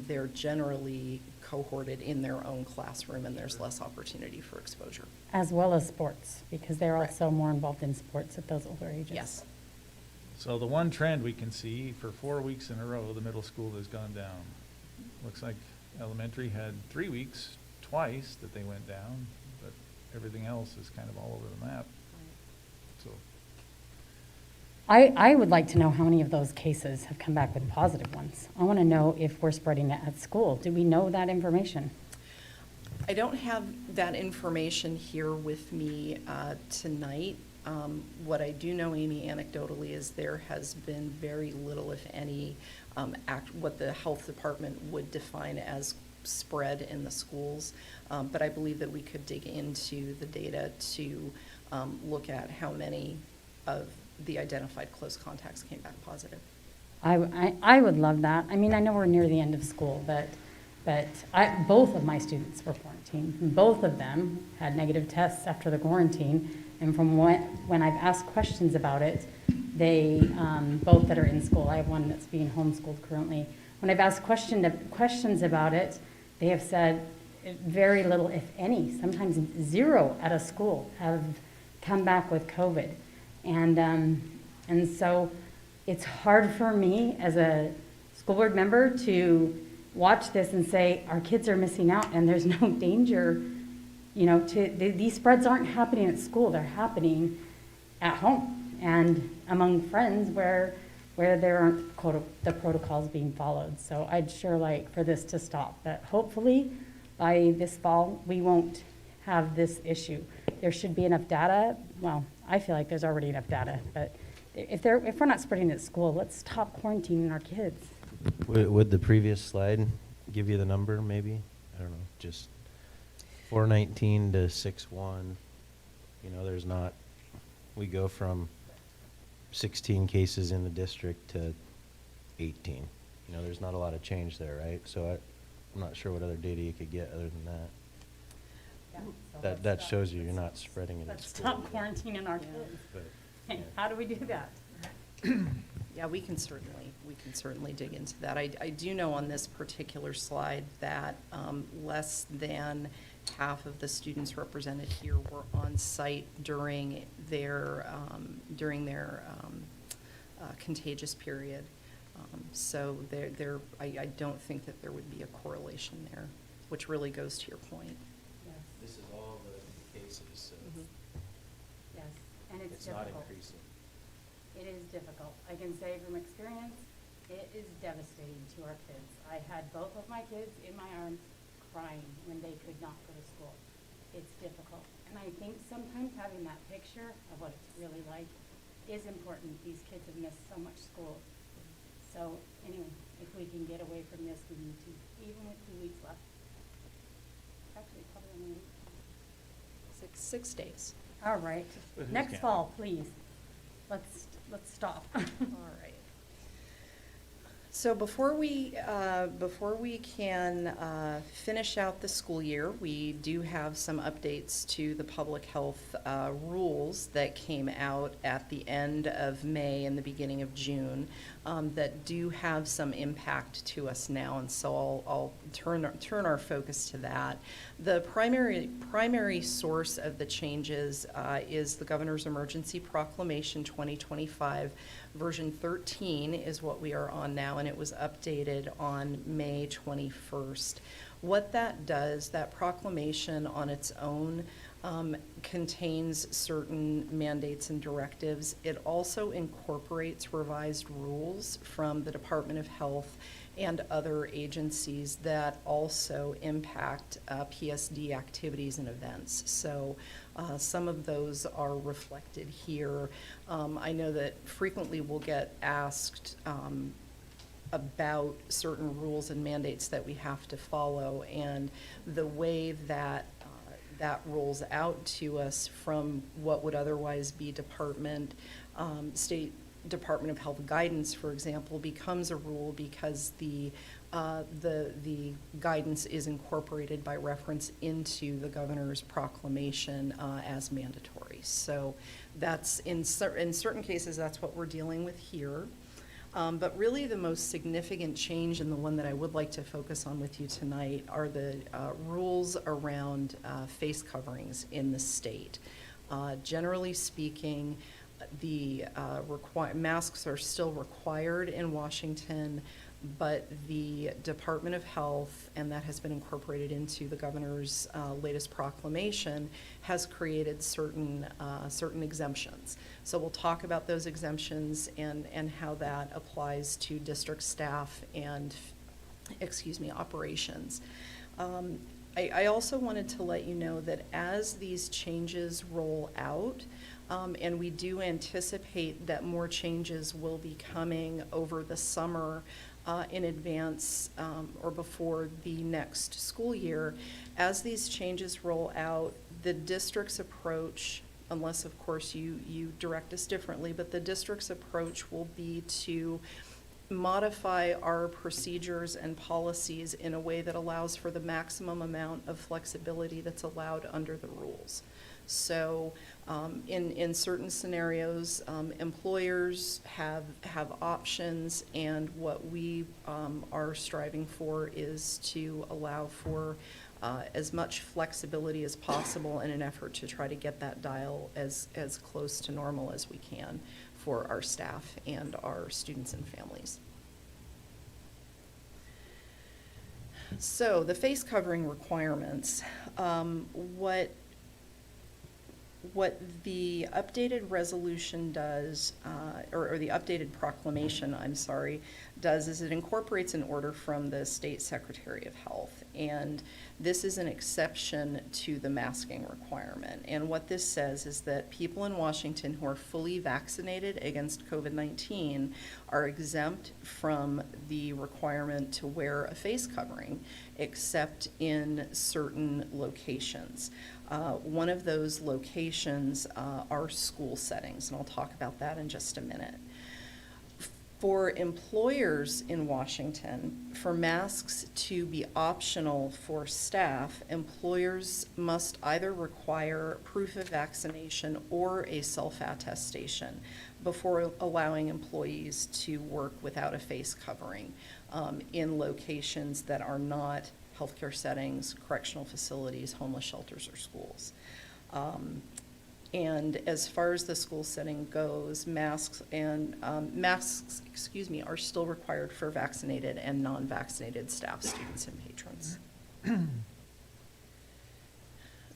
they're generally cohorted in their own classroom and there's less opportunity for exposure. As well as sports, because they're also more involved in sports at those older ages. Yes. So the one trend we can see for 4 weeks in a row, the middle school has gone down. Looks like elementary had 3 weeks, twice that they went down, but everything else is kind of all over the map. So I would like to know how many of those cases have come back with positive ones. I want to know if we're spreading it at school. Do we know that information? I don't have that information here with me tonight. What I do know, Amy, anecdotally, is there has been very little, if any, what the health department would define as spread in the schools. But I believe that we could dig into the data to look at how many of the identified close contacts came back positive. I would love that. I mean, I know we're near the end of school, but both of my students were quarantined. Both of them had negative tests after the quarantine. And from when I've asked questions about it, they, both that are in school, I have one that's being homeschooled currently. When I've asked questions about it, they have said very little, if any, sometimes zero at a school have come back with COVID. And so it's hard for me as a school board member to watch this and say, our kids are missing out and there's no danger, these spreads aren't happening at school, they're happening at home and among friends where there aren't the protocols being followed. So I'd sure like for this to stop, but hopefully by this fall, we won't have this issue. There should be enough data. Well, I feel like there's already enough data, but if we're not spreading it at school, let's stop quarantining our kids. Would the previous slide give you the number, maybe? I don't know, just 419 to 61. There's not, we go from 16 cases in the district to 18. There's not a lot of change there, right? So I'm not sure what other data you could get other than that. Yeah, so That shows you're not spreading it at Let's school. stop quarantining our kids. But, Hey, yeah. how do we do that? Yeah, we can certainly dig into that. I do know on this particular slide that less than half of the students represented here were on site during their contagious period. So I don't think that there would be a correlation there, which really goes to your point. This is all the cases, so Yes, and it's it's not difficult. increasing. It is difficult. I can say from experience, it is devastating to our kids. I had both of my kids in my arms crying when they could not go to school. It's difficult. And I think sometimes having that picture of what it's really like is important. These kids have missed so much school. So anyway, if we can get away from this, we need to, even with 2 weeks left. Actually, probably only 6 days. all right. But who's Next counting? fall, please. Let's stop. All right. So before we can finish out the school year, we do have some updates to the public health rules that came out at the end of May and the beginning of June that do have some impact to us now, and so I'll turn our focus to that. The primary source of the changes is the Governor's Emergency Proclamation 2025. Version 13 is what we are on now, and it was updated on May 21st. What that does, that proclamation on its own contains certain mandates and directives. It also incorporates revised rules from the Department of Health and other agencies that also impact PSD activities and events. So some of those are reflected here. I know that frequently we'll get asked about certain rules and mandates that we have to follow, and the way that that rolls out to us from what would otherwise be State Department of Health guidance, for example, becomes a rule because the guidance is incorporated by reference into the governor's proclamation as mandatory. So that's in certain cases, that's what we're dealing with here. But really the most significant change, and the one that I would like to focus on with you tonight, are the rules around face coverings in the state. Generally speaking, the masks are still required in Washington, but the Department of Health, and that has been incorporated into the governor's latest proclamation, has created certain exemptions. So we'll talk about those exemptions and how that applies to district staff and, operations. I also wanted to let you know that as these changes roll out, and we do anticipate that more changes will be coming over the summer in advance or before the next school year. As these changes roll out, the district's approach, unless of course you direct us differently, but the district's approach will be to modify our procedures and policies in a way that allows for the maximum amount of flexibility that's allowed under the rules. So in certain scenarios, employers have options, and what we are striving for is to allow for as much flexibility as possible in an effort to try to get that dial as close to normal as we can for our staff and our students and families. So the face covering requirements, what the updated resolution does, or the updated proclamation, I'm sorry, does is it incorporates an order from the State Secretary of Health, and this is an exception to the masking requirement. And what this says is that people in Washington who are fully vaccinated against COVID-19 are exempt from the requirement to wear a face covering, except in certain locations. One of those locations are school settings, and I'll talk about that in just a minute. For employers in Washington, for masks to be optional for staff, employers must either require proof of vaccination or a self-attestation before allowing employees to work without a face covering in locations that are not healthcare settings, correctional facilities, homeless shelters, or schools. And as far as the school setting goes, masks are still required for vaccinated and non-vaccinated staff, students, and patrons.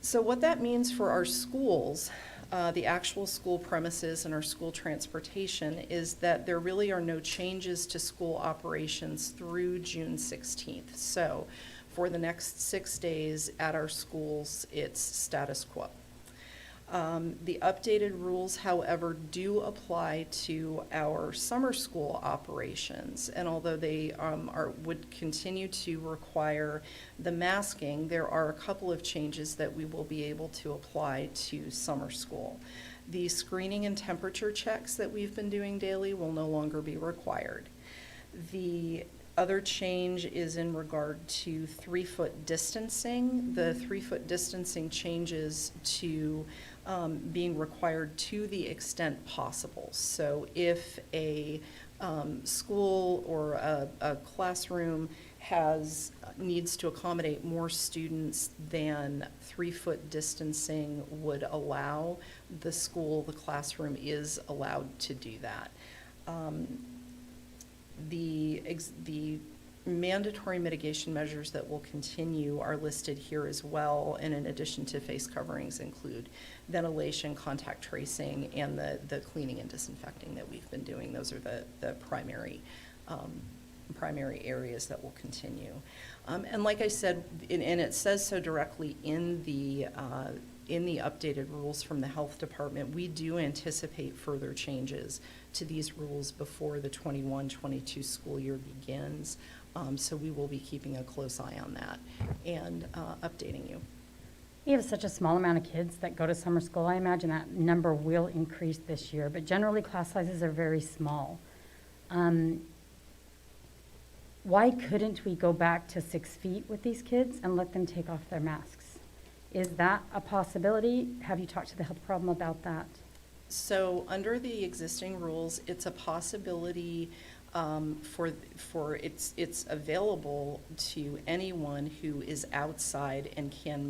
So what that means for our schools, the actual school premises and our school transportation, is that there really are no changes to school operations through June 16th. So for the next 6 days at our schools, it's status quo. The updated rules, however, do apply to our summer school operations, and although they would continue to require the masking, there are a couple of changes that we will be able to apply to summer school. The screening and temperature checks that we've been doing daily will no longer be required. The other change is in regard to 3-foot distancing. The 3-foot distancing changes to being required to the extent possible. So if a school or a classroom needs to accommodate more students than 3-foot distancing would allow, the classroom is allowed to do that. The mandatory mitigation measures that will continue are listed here as well, and in addition to face coverings include ventilation, contact tracing, and the cleaning and disinfecting that we've been doing. Those are the primary areas that will continue. And like I said, and it says so directly in the updated rules from the health department, we do anticipate further changes to these rules before the 21-22 school year begins. So we will be keeping a close eye on that and updating you. We have such a small amount of kids that go to summer school. I imagine that number will increase this year, but generally class sizes are very small. Why couldn't we go back to 6 feet with these kids and let them take off their masks? Is that a possibility? Have you talked to the health problem about that? So under the existing rules, it's a possibility for it's available to anyone who is outside and can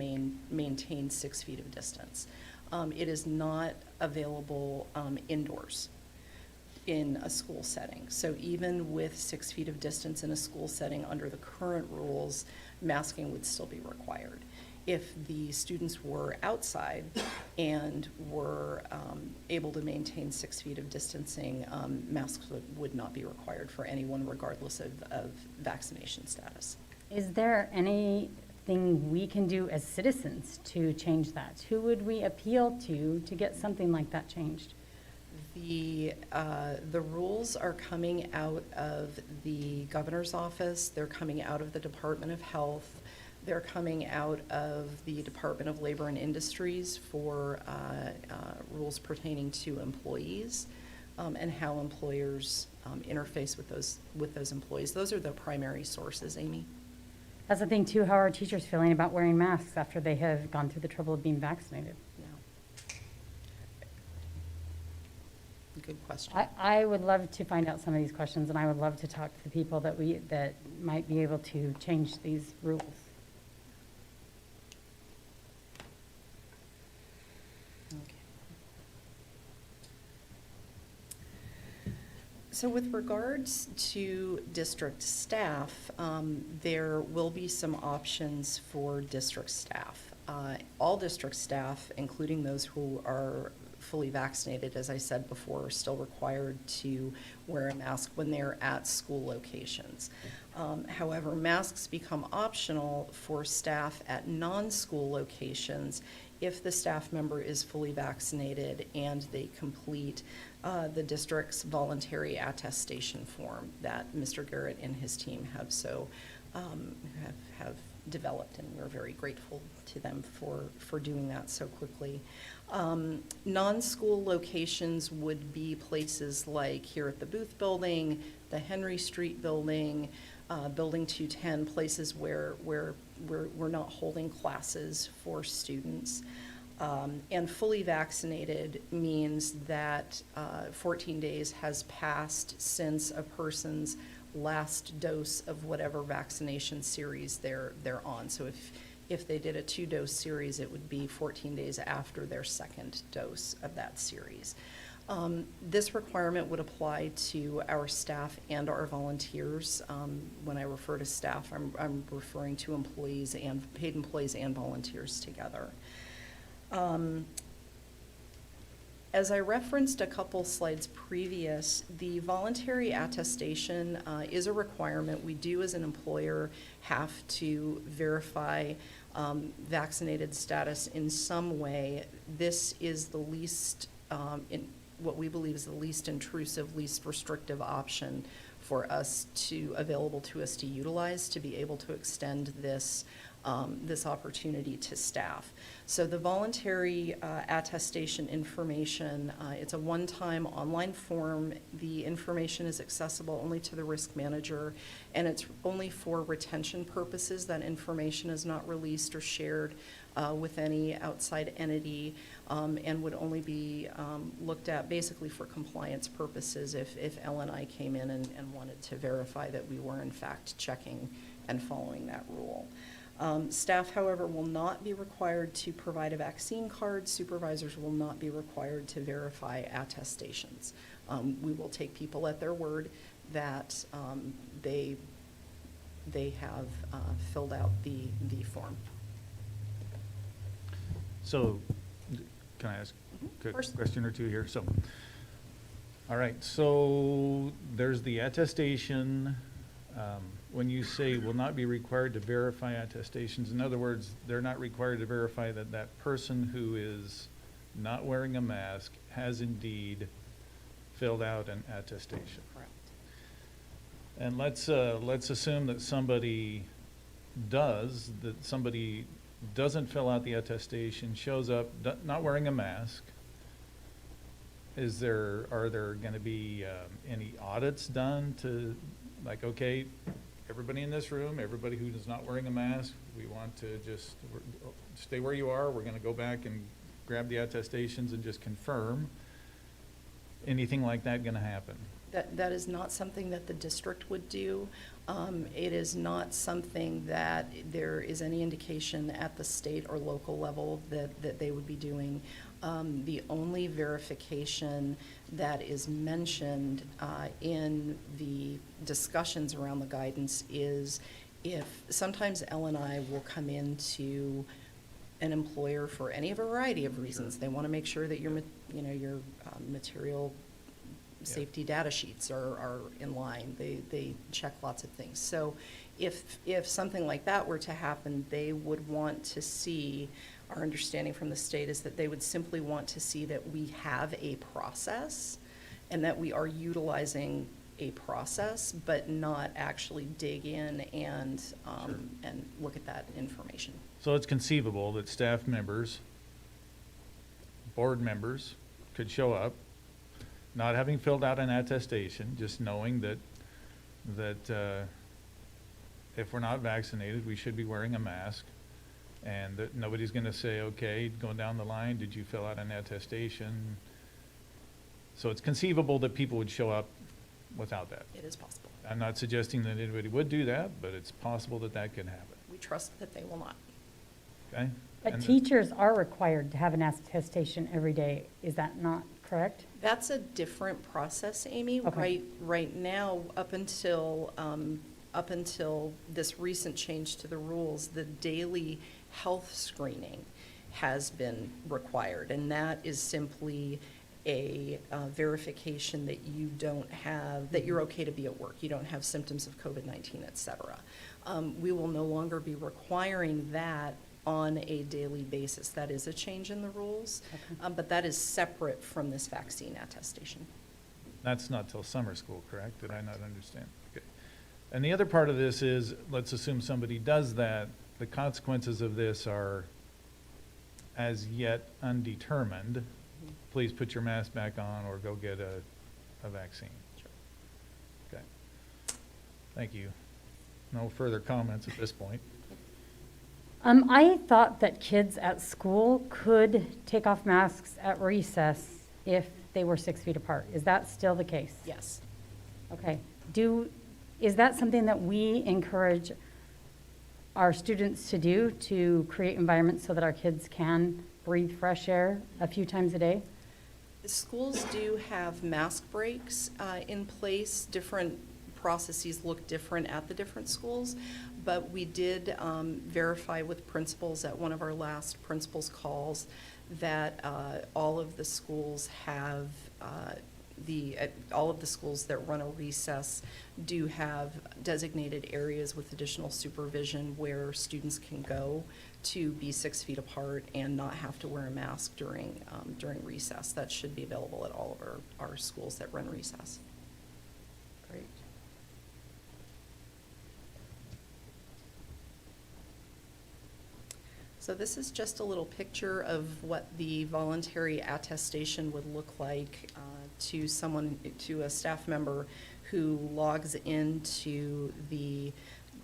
maintain 6 feet of distance. It is not available indoors in a school setting. So even with 6 feet of distance in a school setting, under the current rules, masking would still be required. If the students were outside and were able to maintain 6 feet of distancing, masks would not be required for anyone regardless of vaccination status. Is there anything we can do as citizens to change that? Who would we appeal to get something like that changed? The rules are coming out of the governor's office. They're coming out of the Department of Health. They're coming out of the Department of Labor and Industries for rules pertaining to employees and how employers interface with those employees. Those are the primary sources, Amy. That's the thing too, how are teachers feeling about wearing masks after they have gone through the trouble of being vaccinated? Yeah. Good question. I would love to find out some of these questions, and I would love to talk to the people that might be able to change these rules. Okay. So with regards to district staff, there will be some options for district staff. All district staff, including those who are fully vaccinated, as I said before, are still required to wear a mask when they're at school locations. However, masks become optional for staff at non-school locations if the staff member is fully vaccinated and they complete the district's voluntary attestation form that Mr. Garrett and his team have have developed, and we're very grateful to them for doing that so quickly. Non-school locations would be places like here at the Booth Building, the Henry Street Building, Building 210, places where we're not holding classes for students. And fully vaccinated means that 14 days has passed since a person's last dose of whatever vaccination series they're on. So if they did a 2-dose series, it would be 14 days after their second dose of that series. This requirement would apply to our staff and our volunteers. When I refer to staff, I'm referring to employees and paid employees and volunteers together. As I referenced a couple slides previous, the voluntary attestation is a requirement. We do, as an employer, have to verify vaccinated status in some way. This is the least, what we believe is the least intrusive, least restrictive option for us available to us to utilize to be able to extend this opportunity to staff. So the voluntary attestation information, it's a one-time online form. The information is accessible only to the risk manager, and it's only for retention purposes. That information is not released or shared with any outside entity, and would only be looked at basically for compliance purposes if L&I came in and wanted to verify that we were in fact checking and following that rule. Staff, however, will not be required to provide a vaccine card. Supervisors will not be required to verify attestations. We will take people at their word that they they have filled out the form. So, can I ask a Of course. question or two here? So, all right, so there's the attestation. When you say will not be required to verify attestations, in other words, they're not required to verify that that person who is not wearing a mask has indeed filled out an attestation. Correct. And let's assume that somebody doesn't fill out the attestation, shows up not wearing a mask. Are there going to be any audits done to, like, okay, everybody in this room, everybody who is not wearing a mask, we want to just stay where you are. We're going to go back and grab the attestations and just confirm. Anything like that going to happen? That is not something that the district would do. It is not something that there is any indication at the state or local level that they would be doing. The only verification that is mentioned in the discussions around the guidance is if sometimes L&I will come into an employer for any of a variety of reasons. They want to make sure that your material safety data sheets are in line. They check lots of things. So if something like that were to happen, they would want to see, our understanding from the state is that they would simply want to see that we have a process and that we are utilizing a process, but not actually dig in and look at that information. So it's conceivable that staff members, board members could show up, not having filled out an attestation, just knowing that if we're not vaccinated, we should be wearing a mask, and that nobody's going to say, okay, going down the line, did you fill out an attestation? So it's conceivable that people would show up without that. It is possible. I'm not suggesting that anybody would do that, but it's possible that that could happen, We trust that they will not. okay? But And- teachers are required to have an attestation every day. Is that not correct? That's a different process, Amy. Okay. Right now, up until this recent change to the rules, the daily health screening has been required, and that is simply a verification that you don't have, that you're okay to be at work, you don't have symptoms of COVID-19, et cetera. We will no longer be requiring that on a daily basis. That is a change in the rules, but that is separate from this vaccine attestation. That's not till summer school, correct? Did I not understand? Okay. And the other part of this is, let's assume somebody does that, the consequences of this are as yet undetermined. Please put your mask back on or go get a vaccine. Okay. Thank you. No further comments at this point. I thought that kids at school could take off masks at recess if they were 6 feet apart. Is that still the case? Yes. Okay. Is that something that we encourage our students to do, to create environments so that our kids can breathe fresh air a few times a day? Schools do have mask breaks in place. Different processes look different at the different schools, but we did verify with principals at one of our last principals calls that all of the schools have all of the schools that run a recess do have designated areas with additional supervision where students can go to be 6 feet apart and not have to wear a mask during recess. That should be available at all of our schools that run recess. Great. So this is just a little picture of what the voluntary attestation would look like to a staff member who logs into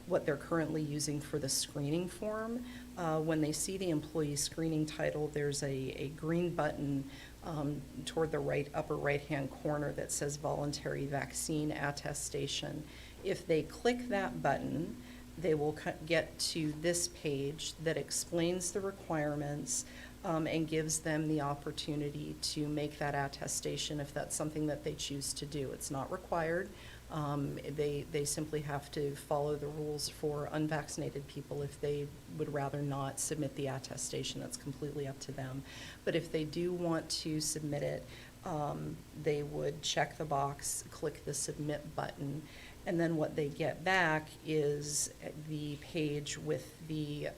what they're currently using for the screening form. When they see the employee screening title, there's a green button toward the upper right-hand corner that says voluntary vaccine attestation. If they click that button, they will get to this page that explains the requirements and gives them the opportunity to make that attestation if that's something that they choose to do. It's not required. They simply have to follow the rules for unvaccinated people. If they would rather not submit the attestation, that's completely up to them. But if they do want to submit it, they would check the box, click the submit button, and then what they get back is the page with the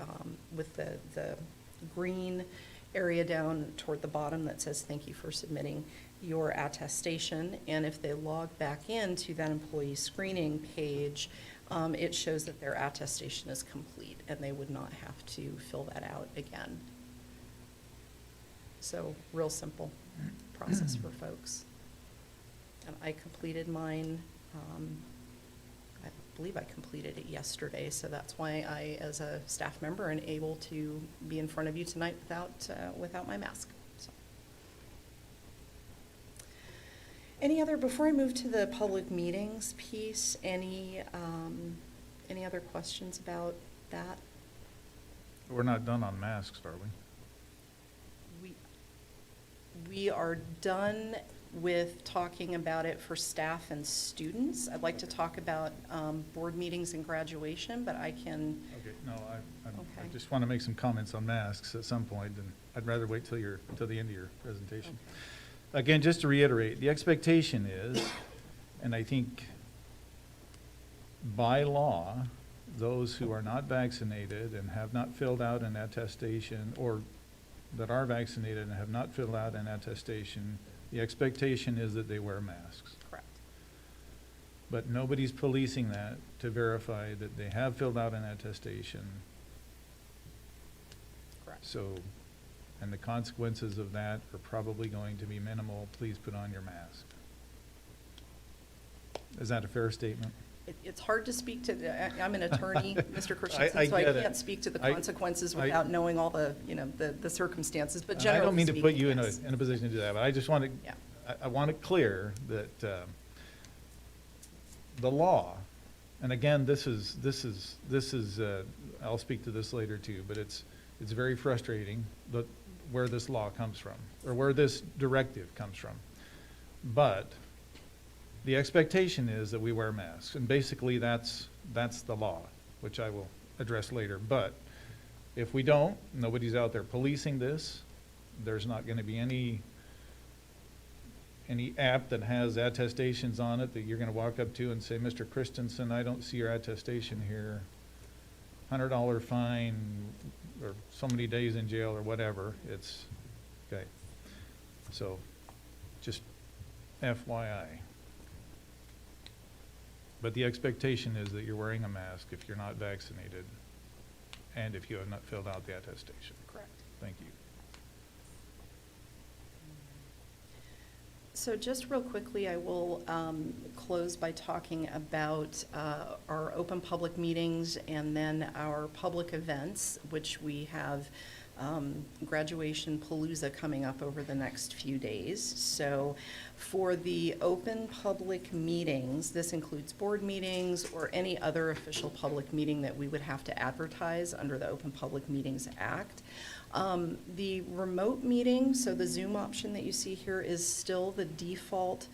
green area down toward the bottom that says thank you for submitting your attestation. And if they log back into that employee screening page, it shows that their attestation is complete and they would not have to fill that out again. So real simple process for folks. And I completed mine, I believe I completed it yesterday, so that's why I, as a staff member, am able to be in front of you tonight without my mask. So. Before I move to the public meetings piece, any other questions about that? We're not done on masks, are we? We are done with talking about it for staff and students. I'd like to talk about board meetings and graduation, but I can. Okay, no, I Okay. just want to make some comments on masks at some point, and I'd rather wait till the end of your presentation. Okay. Again, just to reiterate, the expectation is, and I think by law, those who are not vaccinated and have not filled out an attestation, or that are vaccinated and have not filled out an attestation, the expectation is that they wear masks. Correct. But nobody's policing that to verify that they have filled out an attestation. Correct. So, and the consequences of that are probably going to be minimal. Please put on your mask. Is that a fair statement? It's hard to speak to, I'm an attorney, Mr. Christensen, I so I get it. can't speak to the I- consequences without knowing all the, the circumstances, but And generally I don't mean to put speaking, you in yes. a position to do that, but I just want to, Yeah. I want it clear that the law, and again, this is, I'll speak to this later too, but it's very frustrating that where this law comes from, or where this directive comes from. But the expectation is that we wear masks, and basically that's the law, which I will address later. But if we don't, nobody's out there policing this. There's not going to be any app that has attestations on it that you're going to walk up to and say, Mr. Christensen, I don't see your attestation here. $100 fine, or so many days in jail, or whatever. It's, okay. So, just FYI. But the expectation is that you're wearing a mask if you're not vaccinated and if you have not filled out the attestation. Correct. Thank you. So just real quickly, I will close by talking about our open public meetings and then our public events, which we have graduation palooza coming up over the next few days. So for the open public meetings, this includes board meetings or any other official public meeting that we would have to advertise under the Open Public Meetings Act. The remote meeting, so the Zoom option that you see here, is still the default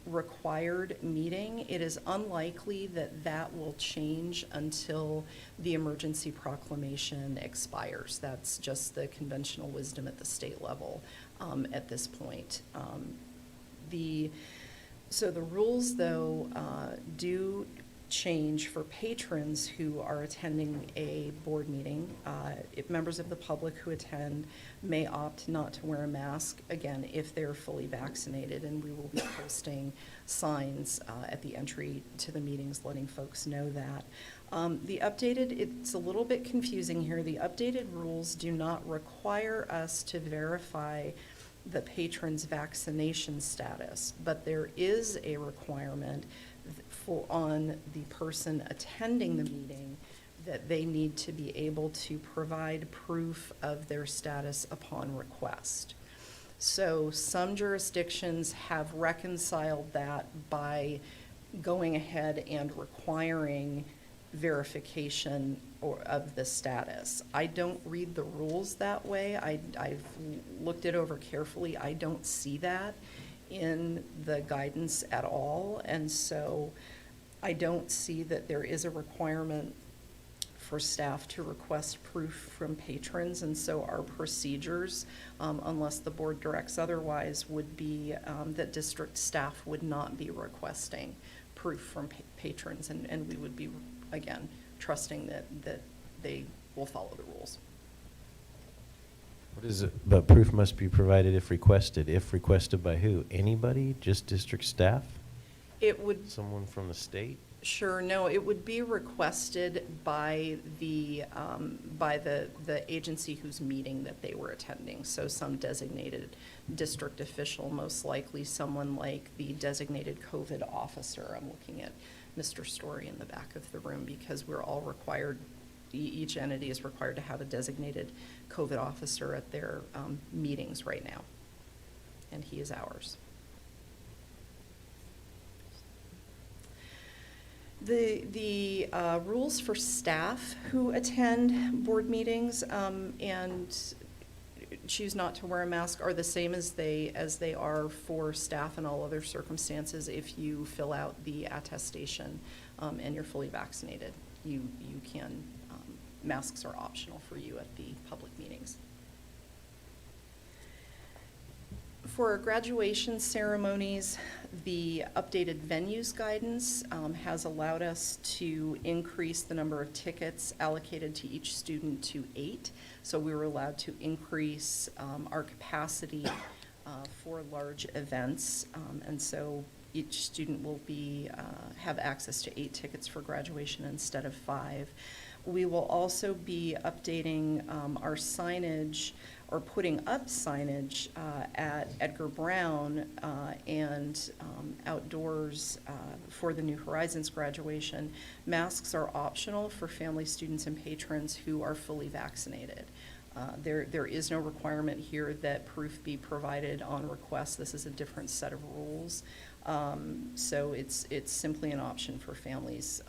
required meeting. It is unlikely that that will change until the emergency proclamation expires. That's just the conventional wisdom at the state level at this point. So the rules, though, do change for patrons who are attending a board meeting. If members of the public who attend may opt not to wear a mask, again, if they're fully vaccinated, and we will be posting signs at the entry to the meetings letting folks know that. It's a little bit confusing here. The updated rules do not require us to verify the patron's vaccination status, but there is a requirement on the person attending the meeting that they need to be able to provide proof of their status upon request. So some jurisdictions have reconciled that by going ahead and requiring verification of the status. I don't read the rules that way. I've looked it over carefully. I don't see that in the guidance at all, and so I don't see that there is a requirement for staff to request proof from patrons, and so our procedures, unless the board directs otherwise, would be that district staff would not be requesting proof from patrons, and we would be, again, trusting that they will follow the rules. What is it? But proof must be provided if requested. If requested by who? Anybody? Just district staff? It would, Someone from the state? sure, no, it would be requested by the agency whose meeting that they were attending. So some designated district official, most likely someone like the designated COVID officer. I'm looking at Mr. Story in the back of the room because we're all required, each entity is required to have a designated COVID officer at their meetings right now. And he is ours. The rules for staff who attend board meetings and choose not to wear a mask are the same as they are for staff in all other circumstances. If you fill out the attestation and you're fully vaccinated, you can, masks are optional for you at the public meetings. For graduation ceremonies, the updated venues guidance has allowed us to increase the number of tickets allocated to each student to 8. So we were allowed to increase our capacity for large events. And so each student will have access to 8 tickets for graduation instead of 5. We will also be updating our signage, or putting up signage at Edgar Brown and outdoors for the New Horizons graduation. Masks are optional for family, students, and patrons who are fully vaccinated. There is no requirement here that proof be provided on request. This is a different set of rules. So it's simply an option for families,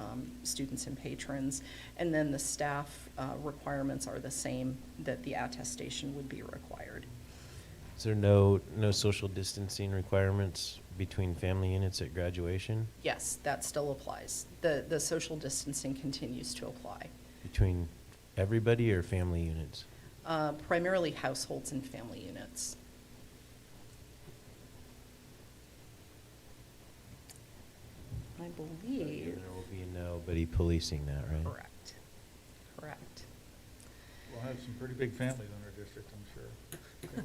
students, and patrons. And then the staff requirements are the same, that the attestation would be required. Is there no social distancing requirements between family units at graduation? Yes, that still applies. The social distancing continues to apply. Between everybody or family units? Primarily households and family units. I believe. There will be nobody policing that, right? Correct. Correct. We'll have some pretty big families in our district, I'm sure.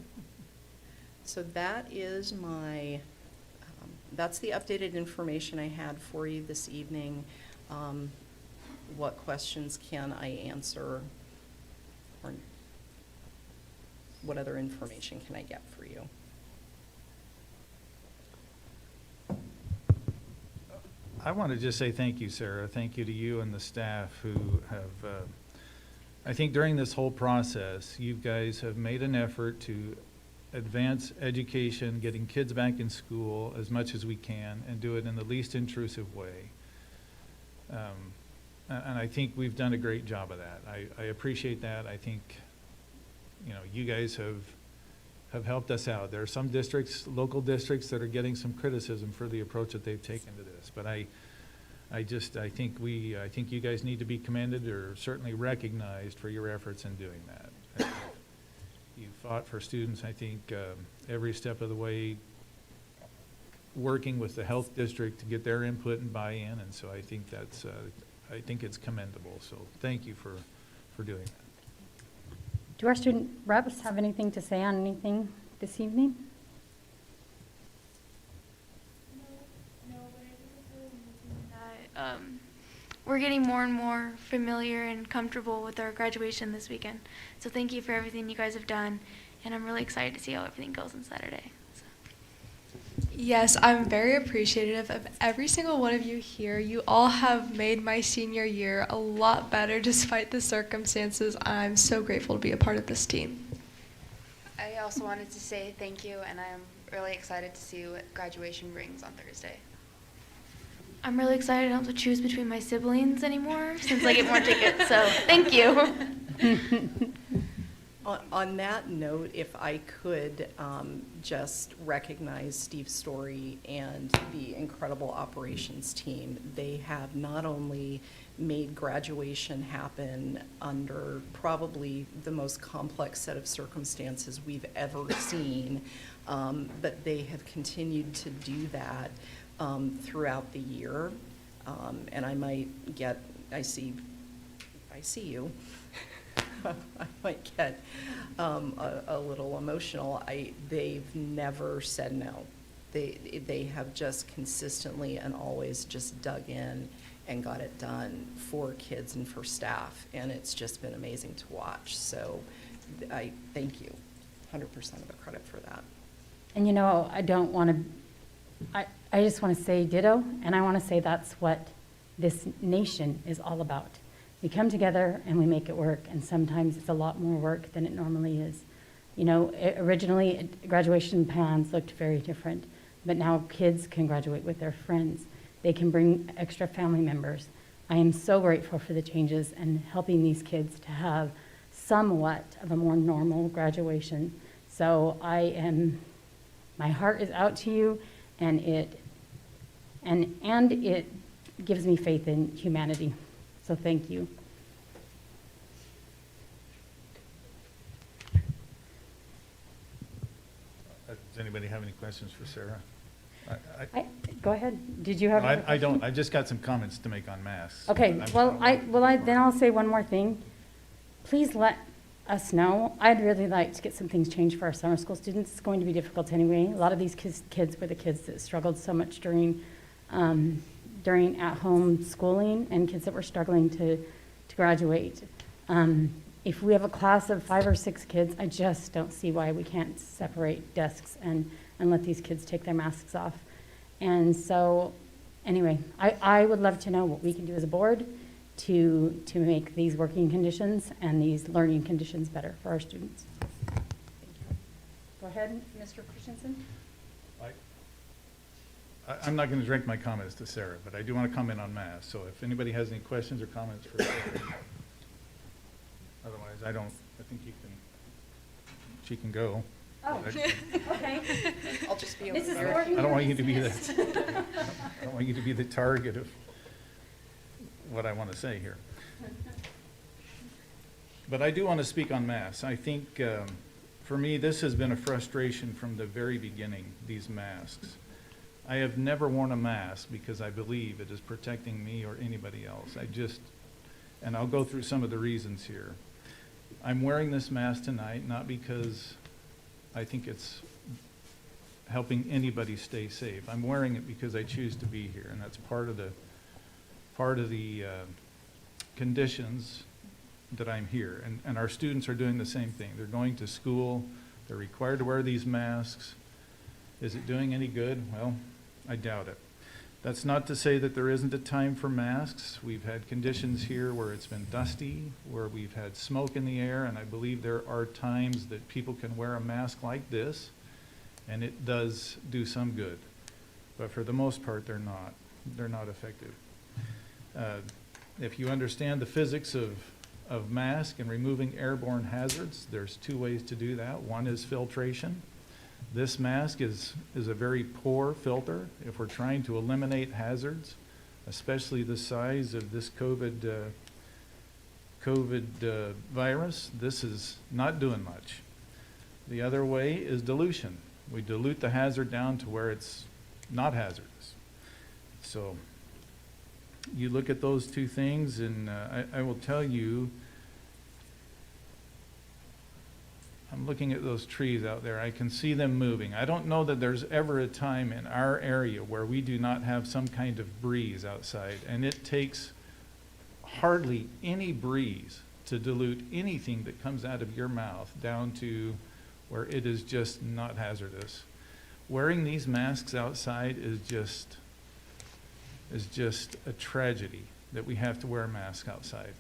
So that is that's the updated information I had for you this evening. What questions can I answer? Or what other information can I get for you? I want to just say thank you, Sarah. Thank you to you and the staff who have, I think during this whole process, you guys have made an effort to advance education, getting kids back in school as much as we can, and do it in the least intrusive way. And I think we've done a great job of that. I appreciate that. I think, you guys have helped us out. There are some districts, local districts, that are getting some criticism for the approach that they've taken to this. But I think you guys need to be commended, or certainly recognized, for your efforts in doing that. You fought for students, I think, every step of the way, working with the health district to get their input and buy-in, and so I think I think it's commendable. So thank you for doing that. Do our student reps have anything to say on anything this evening? We're getting more and more familiar and comfortable with our graduation this weekend. So thank you for everything you guys have done, and I'm really excited to see how everything goes on Saturday. So. Yes, I'm very appreciative of every single one of you here. You all have made my senior year a lot better despite the circumstances. I'm so grateful to be a part of this team. I also wanted to say thank you, and I'm really excited to see what graduation brings on Thursday. I'm really excited I don't have to choose between my siblings anymore since I get more tickets, so thank you. On that note, if I could just recognize Steve Story and the incredible operations team. They have not only made graduation happen under probably the most complex set of circumstances we've ever seen, but they have continued to do that throughout the year. And I might get, I see you. I might get a little emotional. They've never said no. They have just consistently and always just dug in and got it done for kids and for staff, and it's just been amazing to watch. So I thank you, 100% of the credit for that. And you know, I don't want to, I just want to say ditto, and I want to say that's what this nation is all about. We come together and we make it work, and sometimes it's a lot more work than it normally is. You know, originally graduation plans looked very different, but now kids can graduate with their friends. They can bring extra family members. I am so grateful for the changes and helping these kids to have somewhat of a more normal graduation. So my heart is out to you, and it gives me faith in humanity. So thank you. Does anybody have any questions for Sarah? Go ahead. Did you have? No, I don't. I've just got some comments to make on masks. Okay. Then I'll say one more thing. Please let us know. I'd really like to get some things changed for our summer school students. It's going to be difficult anyway. A lot of these kids were the kids that struggled so much during at-home schooling, and kids that were struggling to graduate. If we have a class of 5 or 6 kids, I just don't see why we can't separate desks and let these kids take their masks off. And so, anyway, I would love to know what we can do as a board to make these working conditions and these learning conditions better for our students. Thank you. Go ahead, Mr. Christensen. I'm not going to direct my comments to Sarah, but I do want to comment on masks. So if anybody has any questions or comments for Sarah. Otherwise, I think she can go. Oh, okay. I'll just be Mrs. over Gordon, I don't want you to be dismissed. I don't want you to be the target of what I want to say here. But I do want to speak on masks. I think for me, this has been a frustration from the very beginning, these masks. I have never worn a mask because I believe it is protecting me or anybody else. And I'll go through some of the reasons here. I'm wearing this mask tonight not because I think it's helping anybody stay safe. I'm wearing it because I choose to be here, and that's part of the conditions that I'm here. And our students are doing the same thing. They're going to school. They're required to wear these masks. Is it doing any good? Well, I doubt it. That's not to say that there isn't a time for masks. We've had conditions here where it's been dusty, where we've had smoke in the air, and I believe there are times that people can wear a mask like this, and it does do some good. But for the most part, they're not. They're not effective. If you understand the physics of mask and removing airborne hazards, there's 2 ways to do that. One is filtration. This mask is a very poor filter if we're trying to eliminate hazards, especially the size of this COVID virus. This is not doing much. The other way is dilution. We dilute the hazard down to where it's not hazardous. So you look at those 2 things, and I will tell you, I'm looking at those trees out there. I can see them moving. I don't know that there's ever a time in our area where we do not have some kind of breeze outside, and it takes hardly any breeze to dilute anything that comes out of your mouth down to where it is just not hazardous. Wearing these masks outside is just a tragedy that we have to wear a mask outside.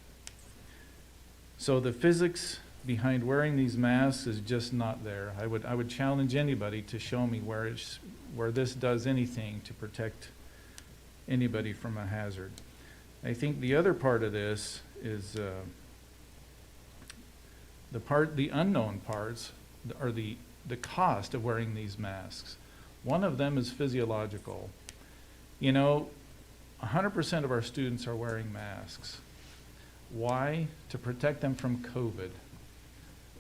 So the physics behind wearing these masks is just not there. I would challenge anybody to show me where this does anything to protect anybody from a hazard. I think the other part of this is The unknown parts are the cost of wearing these masks. One of them is physiological. You know, 100% of our students are wearing masks. Why? To protect them from COVID.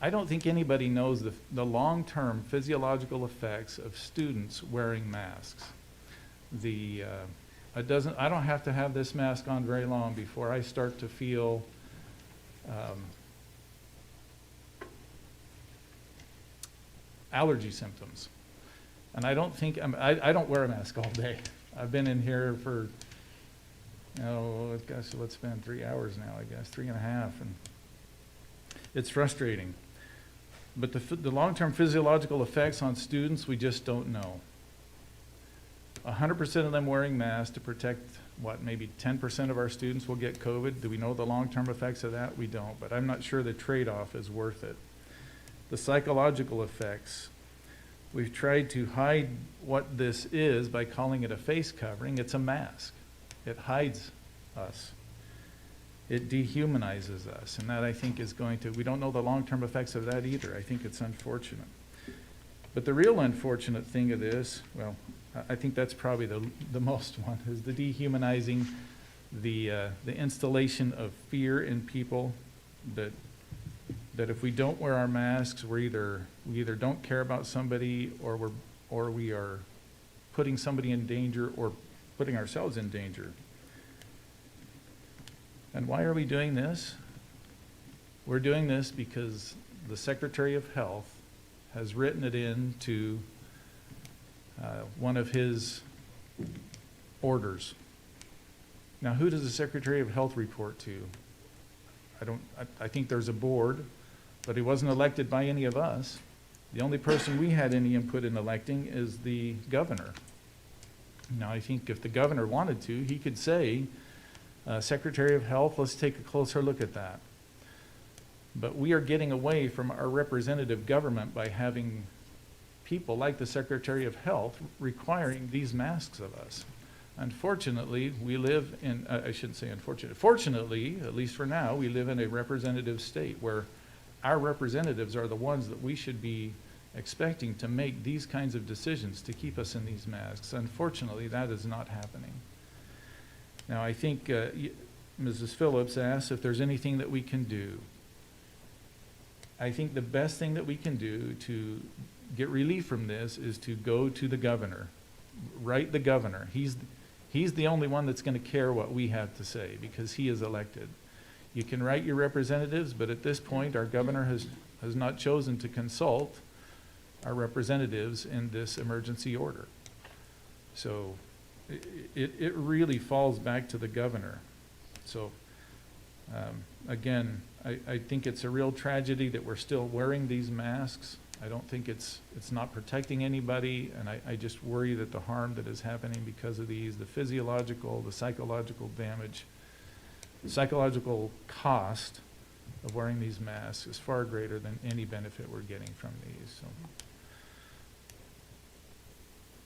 I don't think anybody knows the long-term physiological effects of students wearing masks. I don't have to have this mask on very long before I start to feel allergy symptoms. And I don't think, I don't wear a mask all day. I've been in here for, gosh, what's been 3 hours now, I guess, 3.5, and it's frustrating. But the long-term physiological effects on students, we just don't know. 100% of them wearing masks to protect, maybe 10% of our students will get COVID. Do we know the long-term effects of that? We don't, but I'm not sure the trade-off is worth it. The psychological effects, we've tried to hide what this is by calling it a face covering. It's a mask. It hides us. It dehumanizes us, and that I think is we don't know the long-term effects of that either. I think it's unfortunate. But the real unfortunate thing of this, I think that's probably the most one, is the dehumanizing, the installation of fear in people that if we don't wear our masks, we either don't care about somebody, or we are putting somebody in danger or putting ourselves in danger. And why are we doing this? We're doing this because the Secretary of Health has written it into one of his orders. Now, who does the Secretary of Health report to? I think there's a board, but he wasn't elected by any of us. The only person we had any input in electing is the governor. Now, I think if the governor wanted to, he could say, Secretary of Health, let's take a closer look at that. But we are getting away from our representative government by having people like the Secretary of Health requiring these masks of us. Unfortunately, we live in, I shouldn't say unfortunate, fortunately, at least for now, we live in a representative state where our representatives are the ones that we should be expecting to make these kinds of decisions to keep us in these masks. Unfortunately, that is not happening. Now, I think Mrs. Phillips asked if there's anything that we can do. I think the best thing that we can do to get relief from this is to go to the governor, write the governor. He's the only one that's going to care what we have to say because he is elected. You can write your representatives, but at this point, our governor has not chosen to consult our representatives in this emergency order. So it really falls back to the governor. So again, I think it's a real tragedy that we're still wearing these masks. I don't think it's not protecting anybody, and I just worry that the harm that is happening because of these, the physiological, the psychological damage, the psychological cost of wearing these masks is far greater than any benefit we're getting from these. So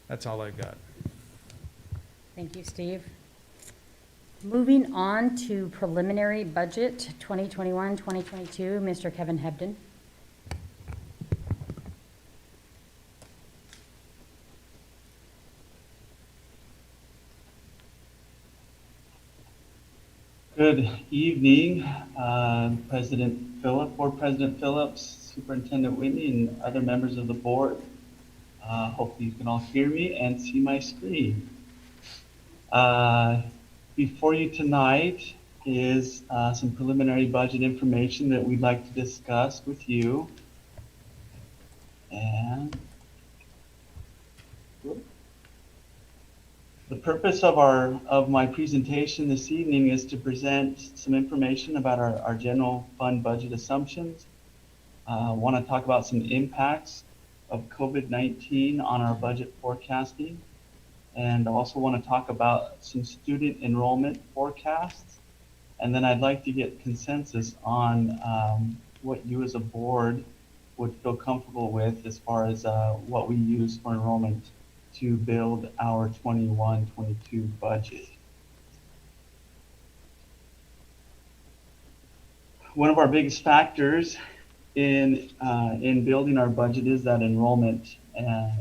that's all I got. Thank you, Steve. Moving on to preliminary budget 2021-2022, Mr. Kevin Hebden. Good evening, Board President Phillips, Superintendent Whitney, and other members of the board. Hopefully you can all hear me and see my screen. Before you tonight is some preliminary budget information that we'd like to discuss with you. And the purpose of my presentation this evening is to present some information about our general fund budget assumptions. I want to talk about some impacts of COVID-19 on our budget forecasting, and also want to talk about some student enrollment forecasts. And then I'd like to get consensus on what you as a board would feel comfortable with as far as what we use for enrollment to build our 21-22 budget. One of our biggest factors in building our budget is that enrollment,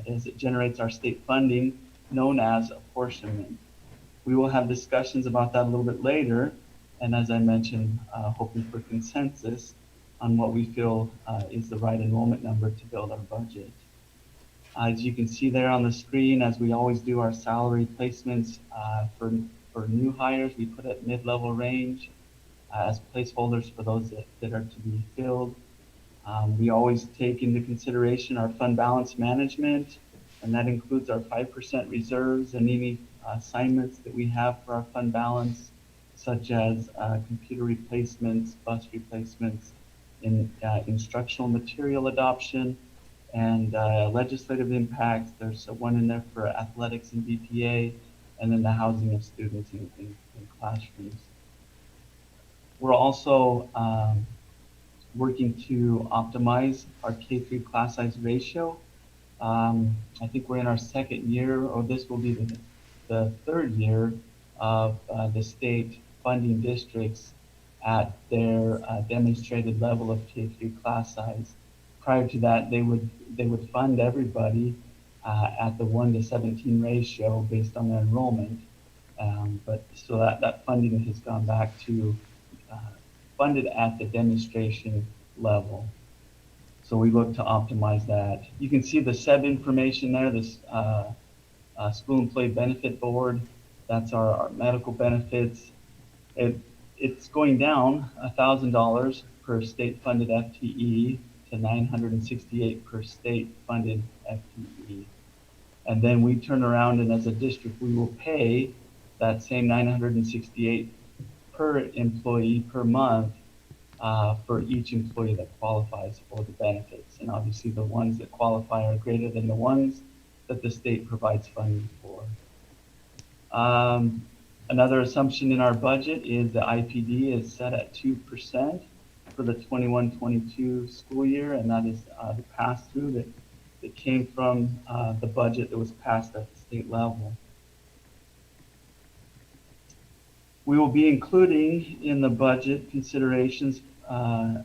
as it generates our state funding known as apportionment. We will have discussions about that a little bit later, and as I mentioned, hoping for consensus on what we feel is the right enrollment number to build our budget. As you can see there on the screen, as we always do our salary placements for new hires, we put at mid-level range as placeholders for those that are to be filled. We always take into consideration our fund balance management, and that includes our 5% reserves and any assignments that we have for our fund balance, such as computer replacements, bus replacements, instructional material adoption, and legislative impacts. There's one in there for athletics and BPA, and then the housing of students in classrooms. We're also working to optimize our K-3 class size ratio. I think we're in our second year, or this will be the third year of the state funding districts at their demonstrated level of K-3 class size. Prior to that, they would fund everybody at the 1:17 ratio based on their enrollment. But so that funding has gone back to funded at the demonstration level. So we look to optimize that. You can see the SEB information there, this School Employee Benefit Board. That's our medical benefits. It's going down $1,000 per state-funded FTE to $968 per state-funded FTE. And then we turn around and as a district, we will pay that same $968 per employee per month for each employee that qualifies for the benefits. And obviously the ones that qualify are greater than the ones that the state provides funding for. Another assumption in our budget is the IPD is set at 2% for the 21-22 school year, and that is the pass-through that came from the budget that was passed at the state level. We will be including in the budget considerations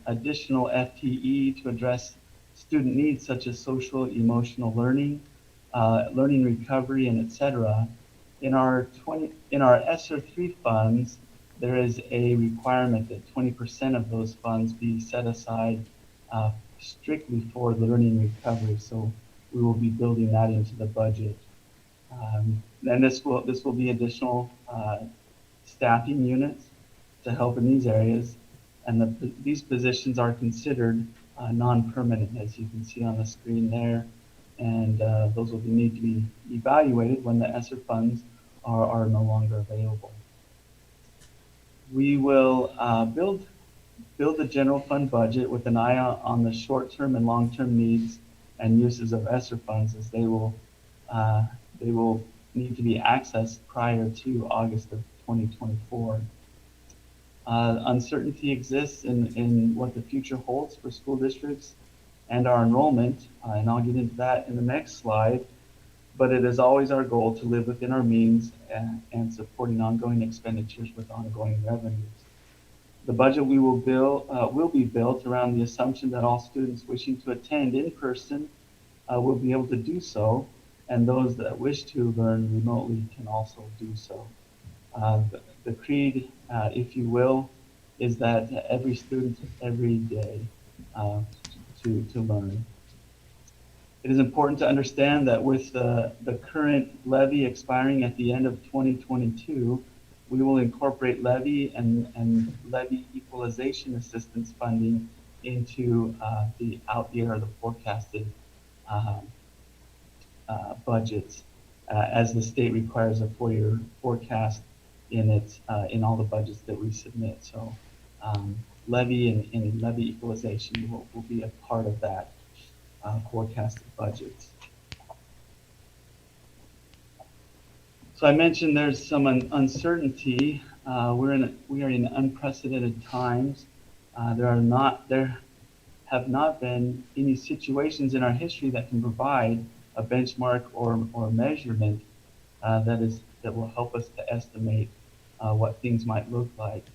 additional FTE to address student needs such as social, emotional learning, learning recovery, and etc. In our ESSER 3 funds, there is a requirement that 20% of those funds be set aside strictly for learning recovery. So we will be building that into the budget. And this will be additional staffing units to help in these areas. And these positions are considered non-permanent, as you can see on the screen there. And those will need to be evaluated when the ESSER funds are no longer available. We will build the general fund budget with an eye on the short-term and long-term needs and uses of ESSER funds, as they will need to be accessed prior to August of 2024. Uncertainty exists in what the future holds for school districts and our enrollment, and I'll get into that in the next slide. But it is always our goal to live within our means and supporting ongoing expenditures with ongoing revenues. The budget will be built around the assumption that all students wishing to attend in person will be able to do so, and those that wish to learn remotely can also do so. The creed, if you will, is that every student, every day, to learn. It is important to understand that with the current levy expiring at the end of 2022, we will incorporate levy and levy equalization assistance funding into the out year or the forecasted budgets, as the state requires a 4-year forecast in all the budgets that we submit. So levy and levy equalization will be a part of that forecasted budgets. So I mentioned there's some uncertainty. We are in unprecedented times. There have not been any situations in our history that can provide a benchmark or measurement that will help us to estimate what things might look like.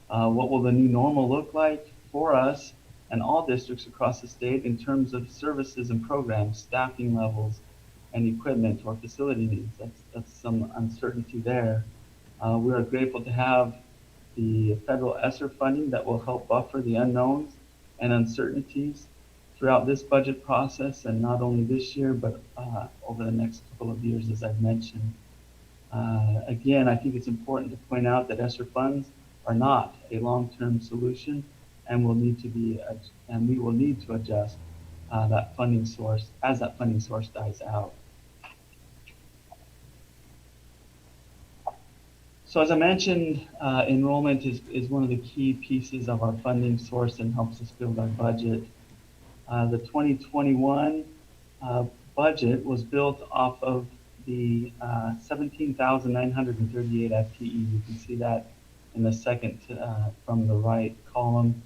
What will the new normal look like for us and all districts across the state in terms of services and programs, staffing levels, and equipment or facility needs. That's some uncertainty there. We are grateful to have the federal ESSER funding that will help buffer the unknowns and uncertainties throughout this budget process, and not only this year, but over the next couple of years, as I've mentioned. Again, I think it's important to point out that ESSER funds are not a long-term solution, and we will need to adjust that funding source as that funding source dies out. So as I mentioned, enrollment is one of the key pieces of our funding source and helps us build our budget. The 2021 budget was built off of the 17,938 FTE. You can see that in the second from the right column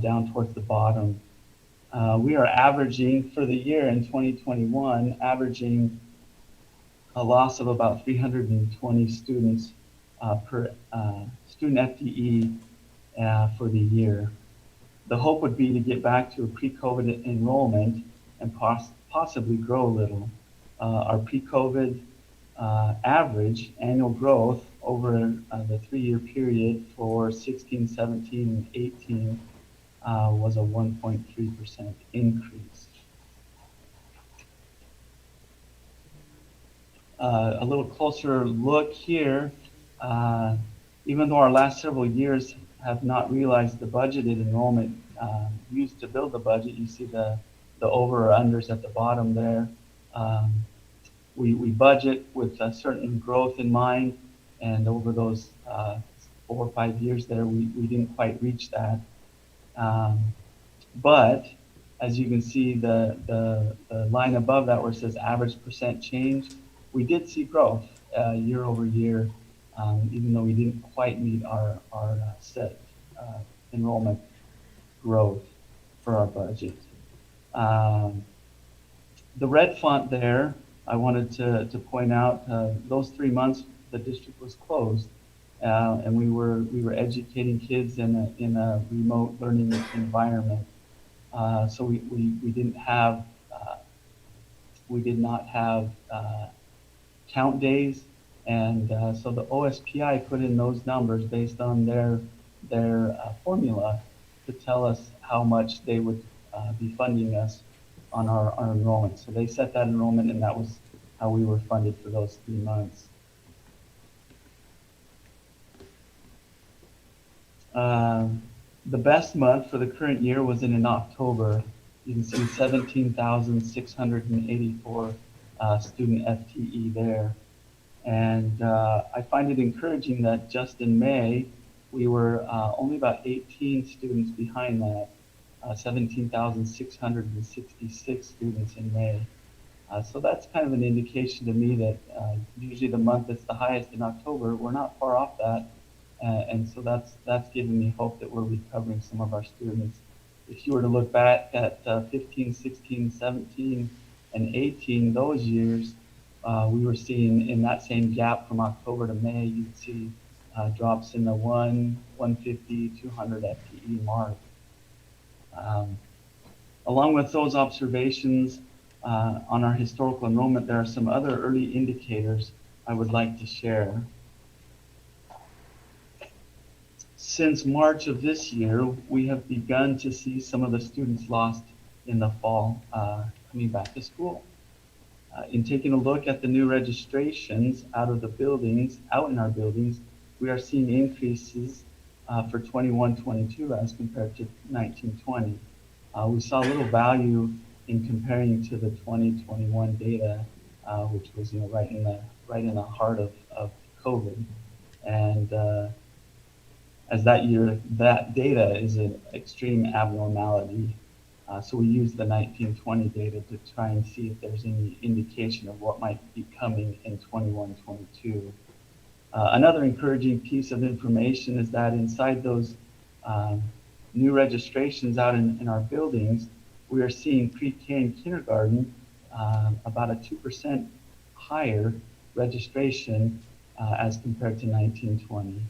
down towards the bottom. We are averaging for the year in 2021, averaging a loss of about 320 students per student FTE for the year. The hope would be to get back to a pre-COVID enrollment and possibly grow a little. Our pre-COVID average annual growth over the 3-year period for 16, 17, and 18 was a 1.3% increase. A little closer look here, even though our last several years have not realized the budgeted enrollment used to build the budget, you see the over or unders at the bottom there. We budget with a certain growth in mind, and over those 4 or 5 years there, we didn't quite reach that. But as you can see, the line above that where it says average percent change, we did see growth year over year, even though we didn't quite meet our set enrollment growth for our budget. The red font there, I wanted to point out, those 3 months the district was closed, and we were educating kids in a remote learning environment. So we did not have count days, and so the OSPI put in those numbers based on their formula to tell us how much they would be funding us on our enrollment. So they set that enrollment, and that was how we were funded for those 3 months. The best month for the current year was in October. You can see 17,684 student FTE there. And I find it encouraging that just in May, we were only about 18 students behind that, 17,666 students in May. So that's kind of an indication to me that usually the month that's the highest in October, we're not far off that. And so that's giving me hope that we're recovering some of our students. If you were to look back at 15, 16, 17, and 18, those years, we were seeing in that same gap from October to May, you'd see drops in the 150, 200 FTE mark. Along with those observations on our historical enrollment, there are some other early indicators I would like to share. Since March of this year, we have begun to see some of the students lost in the fall coming back to school. In taking a look at the new registrations out in our buildings, we are seeing increases for 21-22 as compared to 19-20. We saw a little value in comparing to the 2021 data, which was right in the heart of COVID, and as that data is an extreme abnormality. So we use the 19-20 data to try and see if there's any indication of what might be coming in 21-22. Another encouraging piece of information is that inside those new registrations out in our buildings, we are seeing pre-K and kindergarten about a 2% higher registration as compared to 19-20.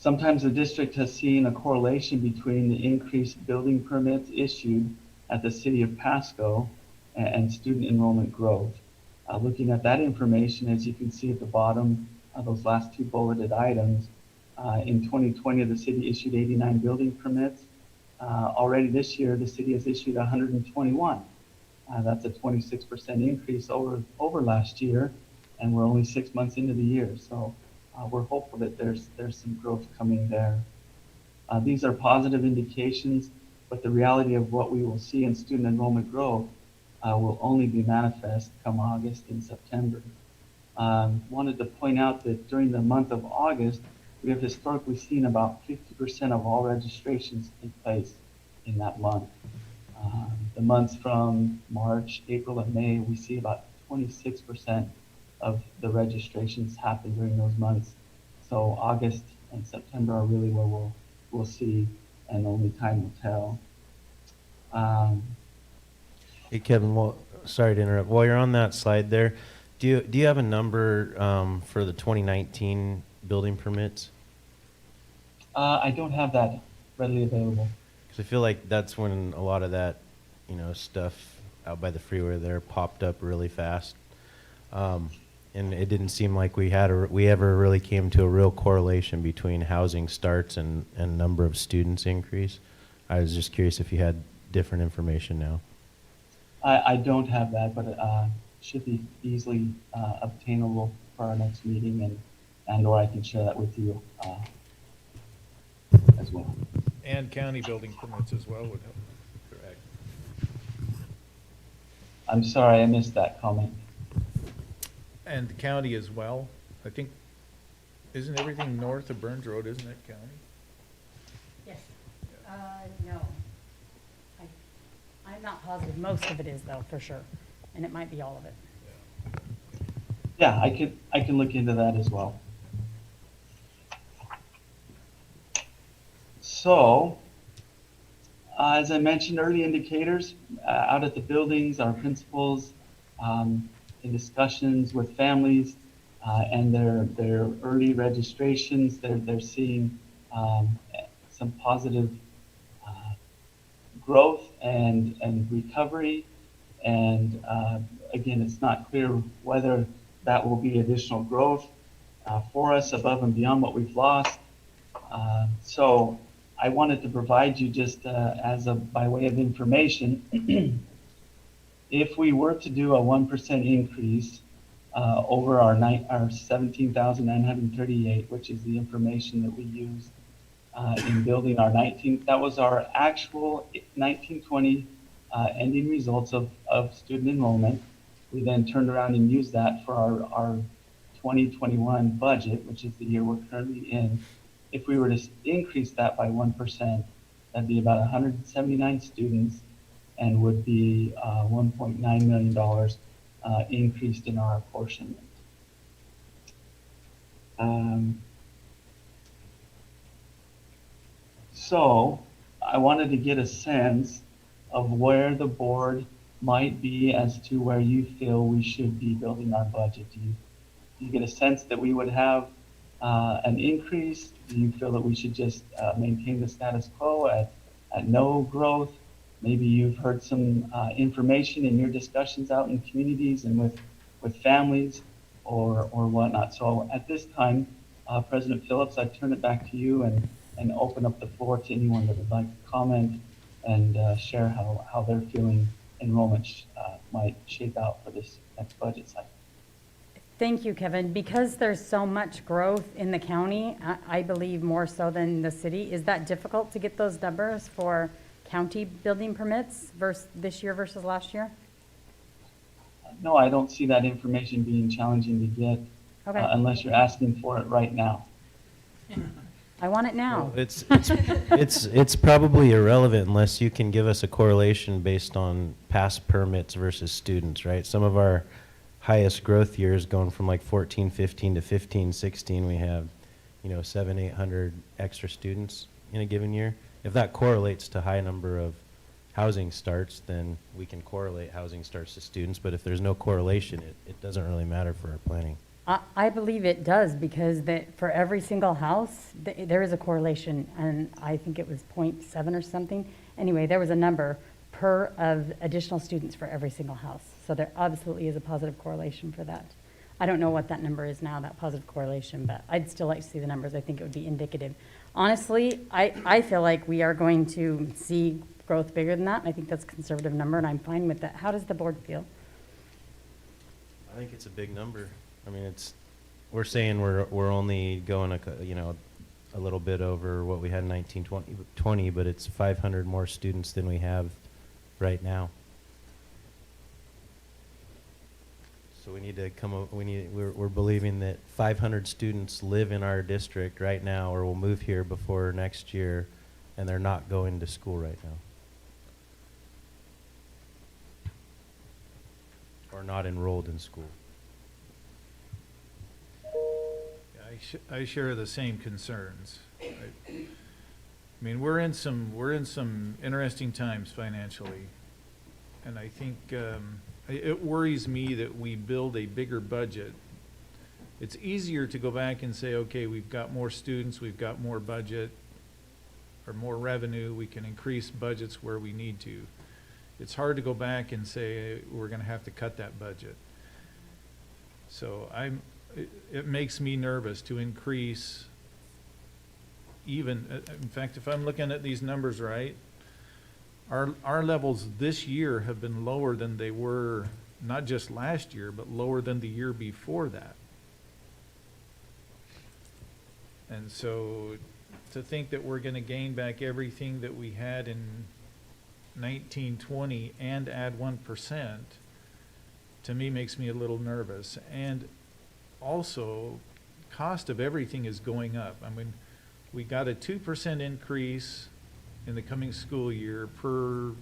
Sometimes the district has seen a correlation between the increased building permits issued at the city of Pasco and student enrollment growth. Looking at that information, as you can see at the bottom of those last two bulleted items, in 2020, the city issued 89 building permits. Already this year, the city has issued 121. That's a 26% increase over last year, and we're only 6 months into the year. So we're hopeful that there's some growth coming there. These are positive indications, but the reality of what we will see in student enrollment growth will only be manifest come August and September. Wanted to point out that during the month of August, we have historically seen about 50% of all registrations take place in that month. The months from March, April, and May, we see about 26% of the registrations happen during those months. So August and September are really where we'll see, and only time will tell. Hey, Kevin, well, sorry to interrupt. While you're on that slide there, do you have a number for the 2019 building permits? I don't have that readily available. Because I feel like that's when a lot of that, stuff out by the freeway there popped up really fast. And it didn't seem like we ever really came to a real correlation between housing starts and number of students increase. I was just curious if you had different information now. I don't have that, but should be easily obtainable for our next meeting, or I can share that with you as well. And county building permits as well would help. Correct. I'm sorry, I missed that comment. And the county as well. I think, isn't everything north of Burns Road, isn't it county? Yes. No. I'm not positive. Most of it is though, for sure. And it might be all of it. Yeah, I can look into that as well. So, as I mentioned, early indicators out at the buildings, our principals in discussions with families and their early registrations, they're seeing some positive growth and recovery. And again, it's not clear whether that will be additional growth for us above and beyond what we've lost. So I wanted to provide you just by way of information, if we were to do a 1% increase over our 17,938, which is the information that we used in building our that was our actual 1920 ending results of student enrollment. We then turned around and used that for our 2021 budget, which is the year we're currently in. If we were to increase that by 1%, that'd be about 179 students and would be $1.9 million increased in our apportionment. So I wanted to get a sense of where the board might be as to where you feel we should be building our budget. Do you get a sense that we would have an increase? Do you feel that we should just maintain the status quo at no growth? Maybe you've heard some information in your discussions out in communities and with families or whatnot. So at this time, President Phillips, I turn it back to you and open up the floor to anyone that would like to comment and share how they're feeling enrollment might shape out for this next budget cycle. Thank you, Kevin. Because there's so much growth in the county, I believe more so than the city, is that difficult to get those numbers for county building permits this year versus last year? No, I don't see that information being challenging to get unless you're asking for it right now. I want it now. Well, it's probably irrelevant unless you can give us a correlation based on past permits versus students, right? Some of our highest growth years going from like 14, 15 to 15, 16, we have, 700, 800 extra students in a given year. If that correlates to high number of housing starts, then we can correlate housing starts to students. But if there's no correlation, it doesn't really matter for our planning. I believe it does, because for every single house, there is a correlation, and I think it was 0.7 or something. Anyway, there was a number per of additional students for every single house. So there absolutely is a positive correlation for that. I don't know what that number is now, that positive correlation, but I'd still like to see the numbers. I think it would be indicative. Honestly, I feel like we are going to see growth bigger than that. I think that's a conservative number, and I'm fine with that. How does the board feel? I think it's a big number. I mean, we're saying we're only going a little bit over what we had in 1920, but it's 500 more students than we have right now. So we need to we're believing that 500 students live in our district right now, or will move here before next year, and they're not going to school right now. Or not enrolled in school. I share the same concerns. I mean, we're in some interesting times financially, and I think it worries me that we build a bigger budget. It's easier to go back and say, okay, we've got more students, we've got more budget, or more revenue, we can increase budgets where we need to. It's hard to go back and say we're going to have to cut that budget. So it makes me nervous to increase even, in fact, if I'm looking at these numbers right, our levels this year have been lower than they were, not just last year, but lower than the year before that. And so to think that we're going to gain back everything that we had in 1920 and add 1%, to me makes me a little nervous. And also, cost of everything is going up. I mean, we got a 2% increase in the coming school year per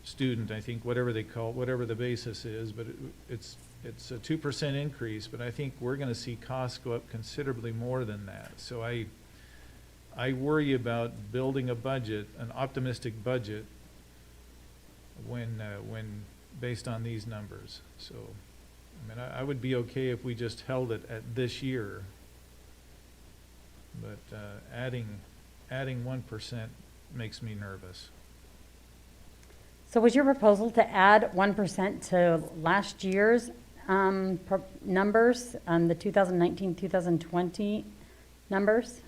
student, I think, whatever they call it, whatever the basis is, but it's a 2% increase, but I think we're going to see costs go up considerably more than that. So I worry about building a budget, an optimistic budget, when based on these numbers. So, I mean, I would be okay if we just held it at this year, but adding 1% makes me nervous. So was your proposal to add 1% to last year's numbers, the 2019-2020 numbers?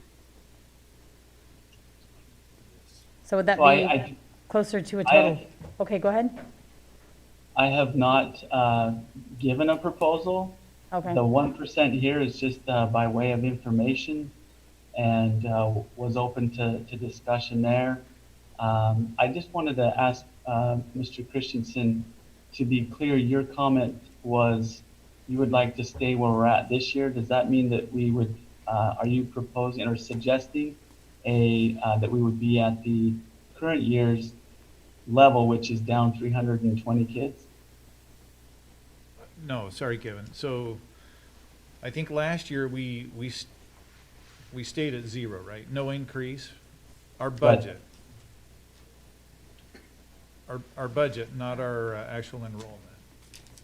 So would that be closer to a total? Okay, go ahead. I have not given a proposal. Okay. The 1% here is just by way of information, and was open to discussion there. I just wanted to ask Mr. Christensen, to be clear, your comment was you would like to stay where we're at this year. Does that mean that we would, are you proposing or suggesting that we would be at the current year's level, which is down 320 kids? No, sorry, Kevin. So I think last year we stayed at 0, right? No increase. Our budget. Our budget, not our actual enrollment.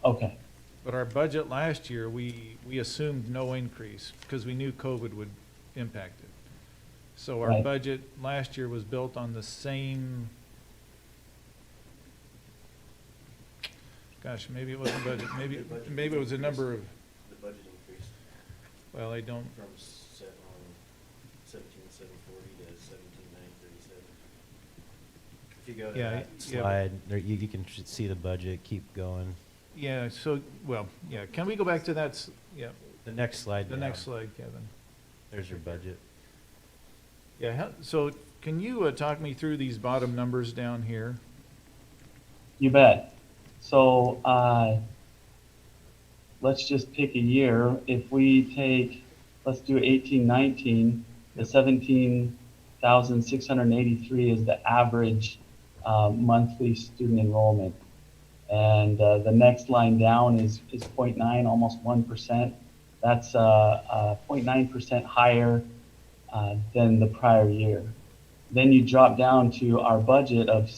Okay. But our budget last year, we assumed no increase because we knew COVID would impact it. So our budget last year was built on the same, gosh, maybe it wasn't budget, maybe it was a number of. The budget increased. Well, I don't. From 17,740 to 17,937. If you go to that slide, there, you can see the budget. Keep going. Yeah. So, well, yeah. Can we go back to that? Yeah. The next slide. The next slide, Kevin. There's your budget. Yeah. So, can you talk me through these bottom numbers down here? You bet. So let's just pick a year. If we take, let's do 18-19, the 17,683 is the average monthly student enrollment. And the next line down is 0.9, almost 1%. That's 0.9% higher than the prior year. Then you drop down to our budget of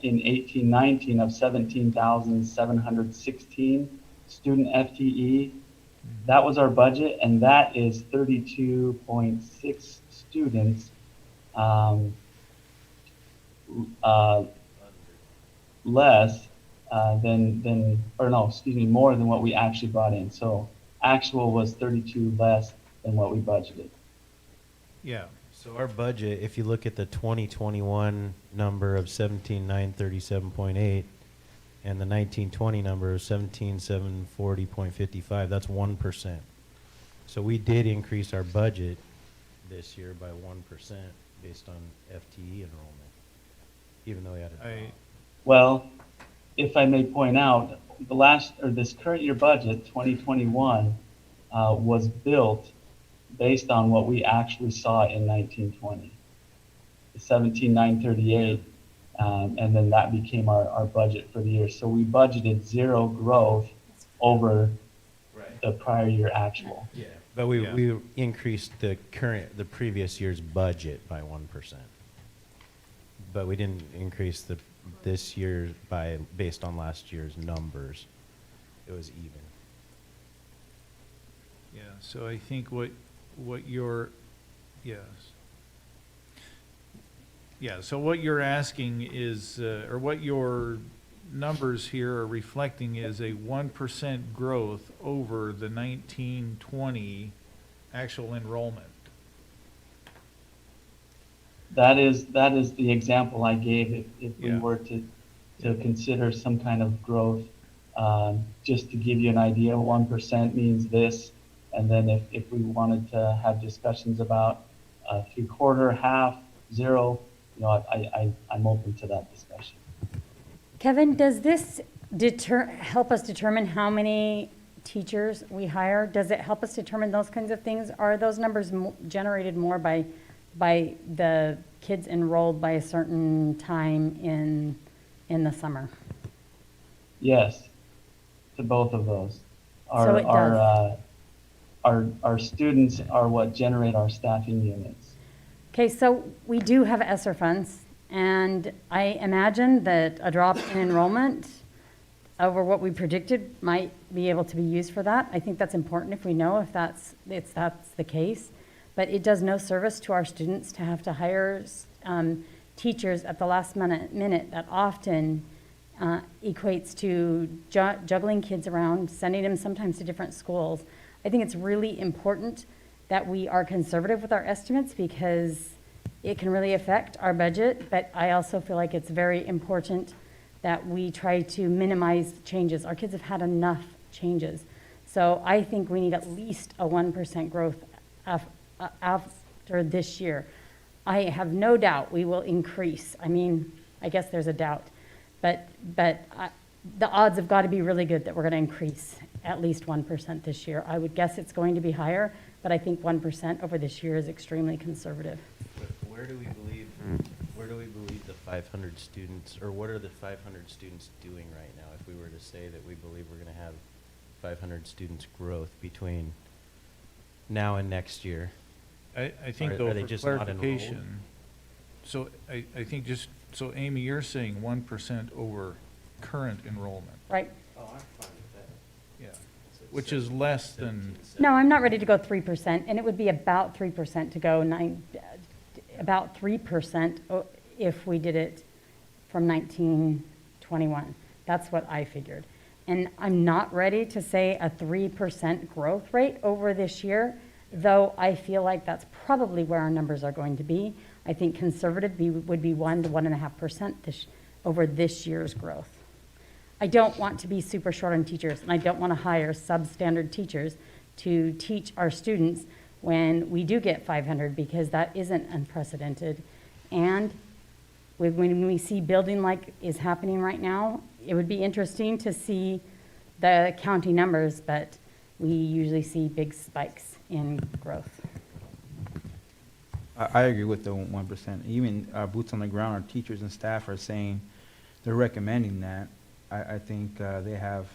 in 18-19 of 17,716 student FTE. That was our budget, and that is 32.6 students less more than what we actually brought in. So actual was 32 less than what we budgeted. Yeah. So our budget, if you look at the 2021 number of 17,937.8 and the 1920 number of 17,740.55, that's 1%. So we did increase our budget this year by 1% based on FTE enrollment, even though we had a Well, if I may point out, this current year budget, 2021, was built based on what we actually saw in 1920, the 17,938, and then that became our budget for the year. So we budgeted 0 growth over the prior year actual. Yeah. But we increased the previous year's budget by 1%. But we didn't increase this year based on last year's numbers. It was even. Yeah, so I think what you're, yes. Yeah, so what you're asking is, or what your numbers here are reflecting is a 1% growth over the 1920 actual enrollment. That is the example I gave if we were to consider some kind of growth. Just to give you an idea, 1% means this, and then if we wanted to have discussions about 3/4, half, 0, I'm open to that discussion. Kevin, does this help us determine how many teachers we hire? Does it help us determine those kinds of things? Are those numbers generated more by the kids enrolled by a certain time in the summer? Yes, to both of those. So it does. Our students are what generate our staffing units. Okay, so we do have ESSER funds, and I imagine that a drop in enrollment over what we predicted might be able to be used for that. I think that's important if we know if that's the case. But it does no service to our students to have to hire teachers at the last minute. That often equates to juggling kids around, sending them sometimes to different schools. I think it's really important that we are conservative with our estimates because it can really affect our budget, but I also feel like it's very important that we try to minimize changes. Our kids have had enough changes. So I think we need at least a 1% growth after this year. I have no doubt we will increase. I mean, I guess there's a doubt, but the odds have got to be really good that we're going to increase at least 1% this year. I would guess it's going to be higher, but I think 1% over this year is extremely conservative. Where do we believe the 500 students, or what are the 500 students doing right now? If we were to say that we believe we're going to have 500 students growth between now and next year. I think are though, they for just not clarification, so I think so Amy, you're saying 1% over current enrollment. Right. Oh, I'm fine with that. Yeah, which is less than. No, I'm not ready to go 3%, and it would be about 3% to go about 3% if we did it from 1921. That's what I figured. And I'm not ready to say a 3% growth rate over this year, though I feel like that's probably where our numbers are going to be. I think conservative would be 1 to 1.5% over this year's growth. I don't want to be super short on teachers, and I don't want to hire substandard teachers to teach our students when we do get 500, because that isn't unprecedented. And when we see building like is happening right now, it would be interesting to see the county numbers, but we usually see big spikes in growth. I agree with the 1%. Even our boots on the ground, our teachers and staff are saying, they're recommending that. I think they have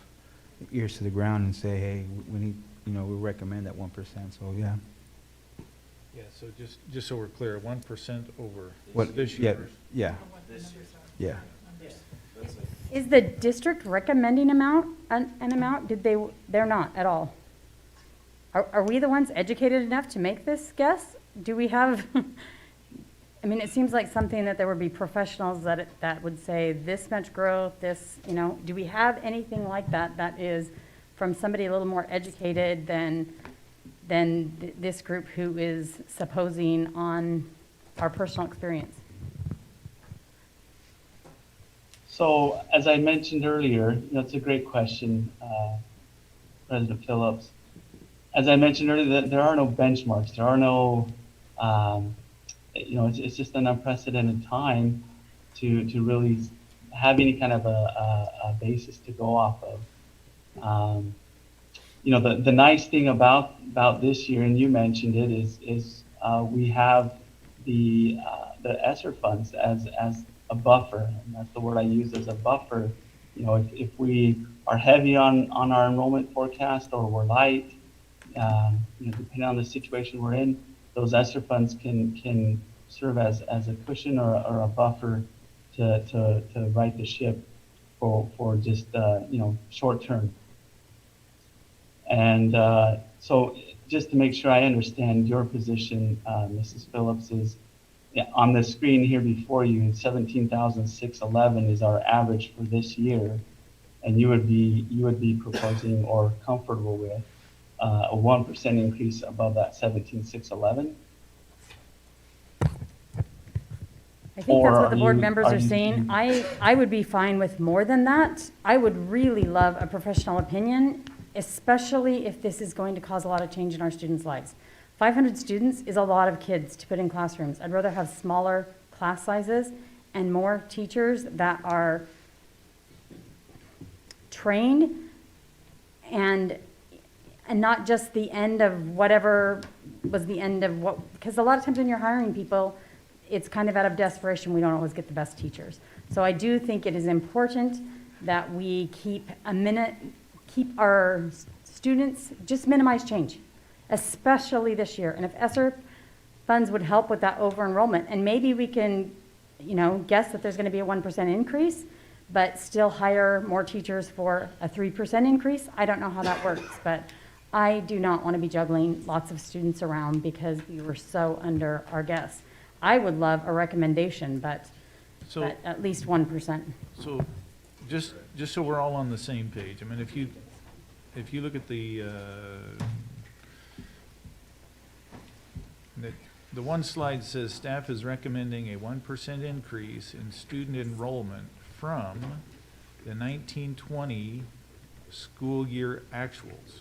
ears to the ground and say, hey, we need, we recommend that 1%, so yeah. Yeah, so just so we're clear, 1% over What, this yeah, year. yeah, yeah. Is the district recommending an amount? They're not at all. Are we the ones educated enough to make this guess? Do we have, I mean, it seems like something that there would be professionals that would say this much growth, this, you know, do we have anything like that that is from somebody a little more educated than this group who is supposing on our personal experience? So as I mentioned earlier, that's a great question, President Phillips. As I mentioned earlier, there are no benchmarks. There are no, it's just an unprecedented time to really have any kind of a basis to go off of. The nice thing about this year, and you mentioned it, is we have the ESSER funds as a buffer, and that's the word I use, as a buffer. If we are heavy on our enrollment forecast or we're light, depending on the situation we're in, those ESSER funds can serve as a cushion or a buffer to right the ship for just short term. And so just to make sure I understand your position, Mrs. Phillips, is on the screen here before you, 17,611 is our average for this year, and you would be proposing or comfortable with a 1% increase above that 17,611. I think that's what the board members are saying. I would be fine with more than that. I would really love a professional opinion, especially if this is going to cause a lot of change in our students' lives. 500 students is a lot of kids to put in classrooms. I'd rather have smaller class sizes and more teachers that are trained and not just the end of whatever was the end of what, because a lot of times when you're hiring people, it's kind of out of desperation. We don't always get the best teachers. So I do think it is important that we keep our students, just minimize change, especially this year. And if ESSER funds would help with that over enrollment, and maybe we can, guess that there's going to be a 1% increase, but still hire more teachers for a 3% increase. I don't know how that works, but I do not want to be juggling lots of students around because we were so under our guess. I would love a recommendation, but at least 1%. So just so we're all on the same page, I mean, if you look at the one slide says staff is recommending a 1% increase in student enrollment from the 1920 school year actuals.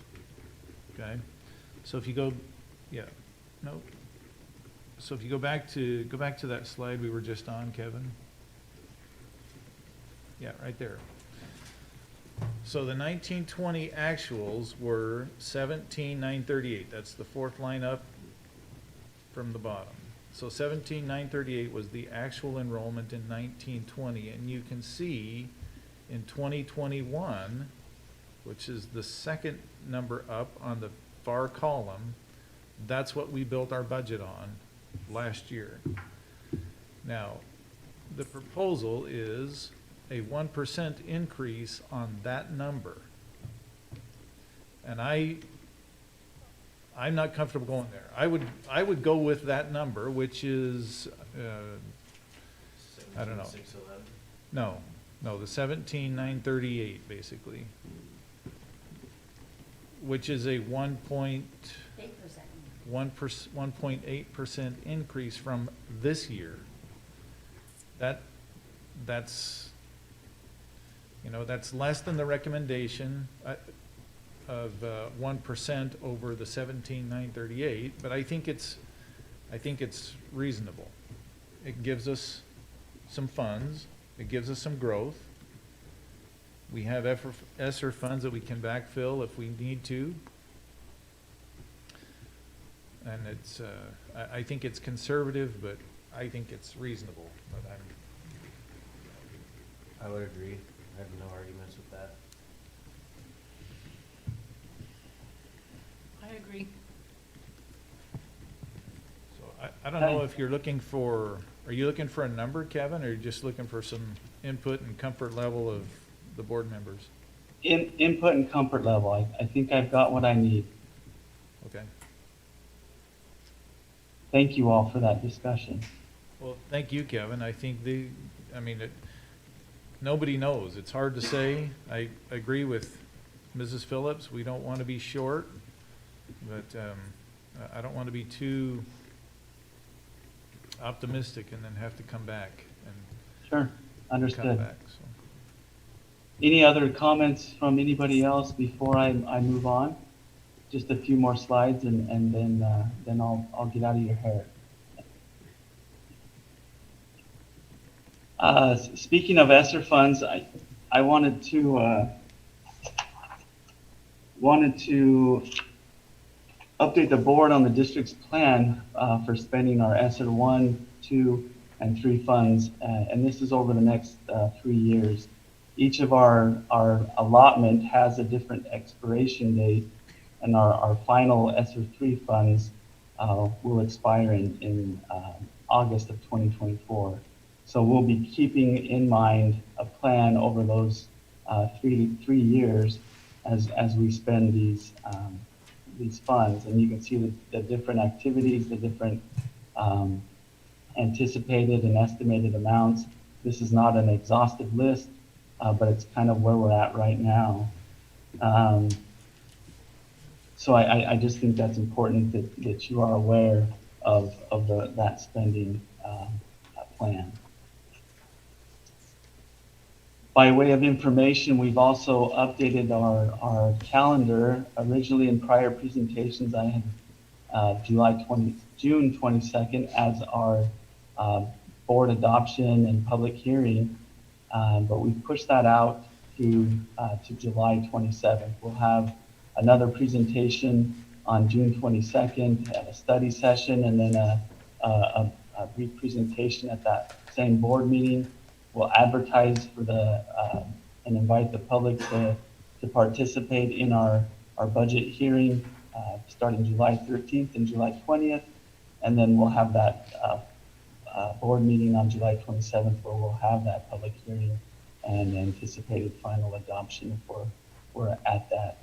Okay, so if you go, so if you go back to that slide we were just on, Kevin. Yeah, right there. So the 1920 actuals were 17,938. That's the fourth line up from the bottom. So 17,938 was the actual enrollment in 1920, and you can see in 2021, which is the second number up on the far column, that's what we built our budget on last year. Now, the proposal is a 1% increase on that number. And I'm not comfortable going there. I would go with that number, which is, I don't know. No, the 17,938 basically, which is a 1.8% increase from this year. That's less than the recommendation of 1% over the 17,938, but I think it's reasonable. It gives us some funds. It gives us some growth. We have ESSER funds that we can backfill if we need to. And it's, I think it's conservative, but I think it's reasonable. But I would agree. I have no arguments with that. I agree. So I don't know if you're looking for, are you looking for a number, Kevin, or are you just looking for some input and comfort level of the board members? Input and comfort level. I think I've got what I need. Okay. Thank you all for that discussion. Well, thank you, Kevin. I think nobody knows. It's hard to say. I agree with Mrs. Phillips. We don't want to be short, but I don't want to be too optimistic and then have to come back and Sure, cut understood. back. So. Any other comments from anybody else before I move on? Just a few more slides and then I'll get out of your hair. Speaking of ESSER funds, I wanted to update the board on the district's plan for spending our ESSER 1, 2, and 3 funds, and this is over the next 3 years. Each of our allotment has a different expiration date, and our final ESSER 3 funds will expire in August of 2024. So we'll be keeping in mind a plan over those three years as we spend these funds. And you can see the different activities, the different anticipated and estimated amounts. This is not an exhaustive list, but it's kind of where we're at right now. So I just think that's important that you are aware of that spending plan. By way of information, we've also updated our calendar. Originally in prior presentations, I had June 22nd as our board adoption and public hearing, but we've pushed that out to July 27th. We'll have another presentation on June 22nd at a study session, and then a brief presentation at that same board meeting. We'll advertise for and invite the public to participate in our budget hearing starting July 13th and July 20th. And then we'll have that board meeting on July 27th where we'll have that public hearing and anticipated final adoption if we're at that,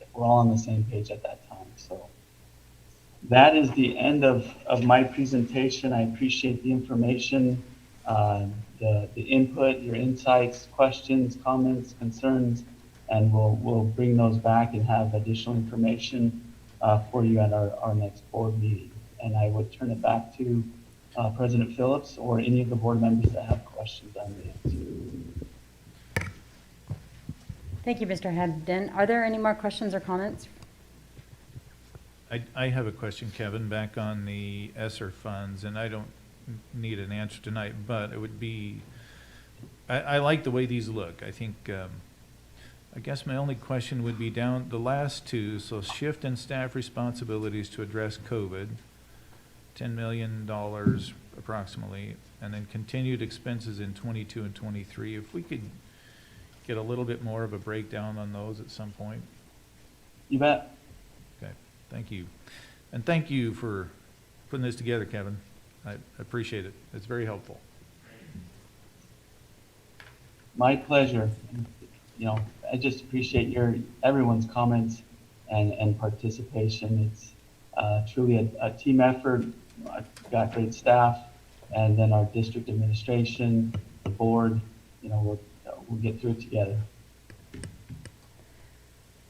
if we're all on the same page at that time. So that is the end of my presentation. I appreciate the information, the input, your insights, questions, comments, concerns, and we'll bring those back and have additional information for you at our next board meeting. And I would turn it back to President Phillips or any of the board members that have questions on the answer. Thank you, Mr. Haddon. Are there any more questions or comments? I have a question, Kevin, back on the ESSER funds, and I don't need an answer tonight, but it would be, I like the way these look. I think, I guess my only question would be down the last two, so shift in staff responsibilities to address COVID, $10 million approximately, and then continued expenses in 22 and 23. If we could get a little bit more of a breakdown on those at some point. You bet. Okay, thank you. And thank you for putting this together, Kevin. I appreciate it. It's very helpful. My pleasure. You know, I just appreciate everyone's comments and participation. It's truly a team effort. I've got great staff, and then our district administration, the board. You know, we'll get through it together.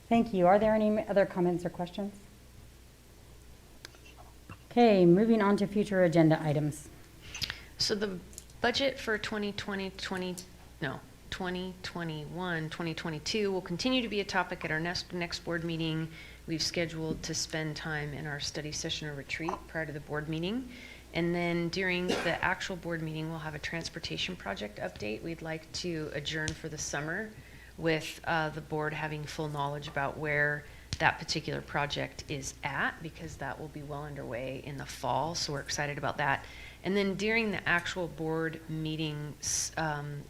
Thank you. Are there any other comments or questions? Okay, moving on to future agenda items. So the budget for 2021, 2022 will continue to be a topic at our next board meeting. We've scheduled to spend time in our study session or retreat prior to the board meeting. And then during the actual board meeting, we'll have a transportation project update. We'd like to adjourn for the summer with the board having full knowledge about where that particular project is at, because that will be well underway in the fall. So we're excited about that. And then during the actual board meetings,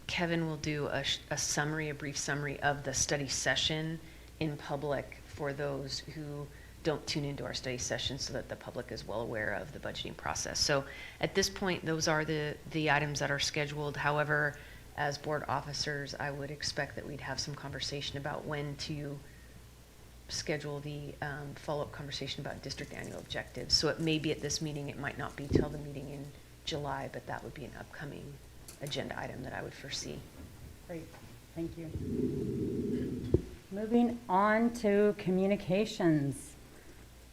Kevin will do a brief summary of the study session in public for those who don't tune into our study session, so that the public is well aware of the budgeting process. So at this point, those are the items that are scheduled. However, as board officers, I would expect that we'd have some conversation about when to schedule the follow-up conversation about district annual objectives. So it may be at this meeting, it might not be till the meeting in July, but that would be an upcoming agenda item that I would foresee. Great, thank you. Moving on to communications.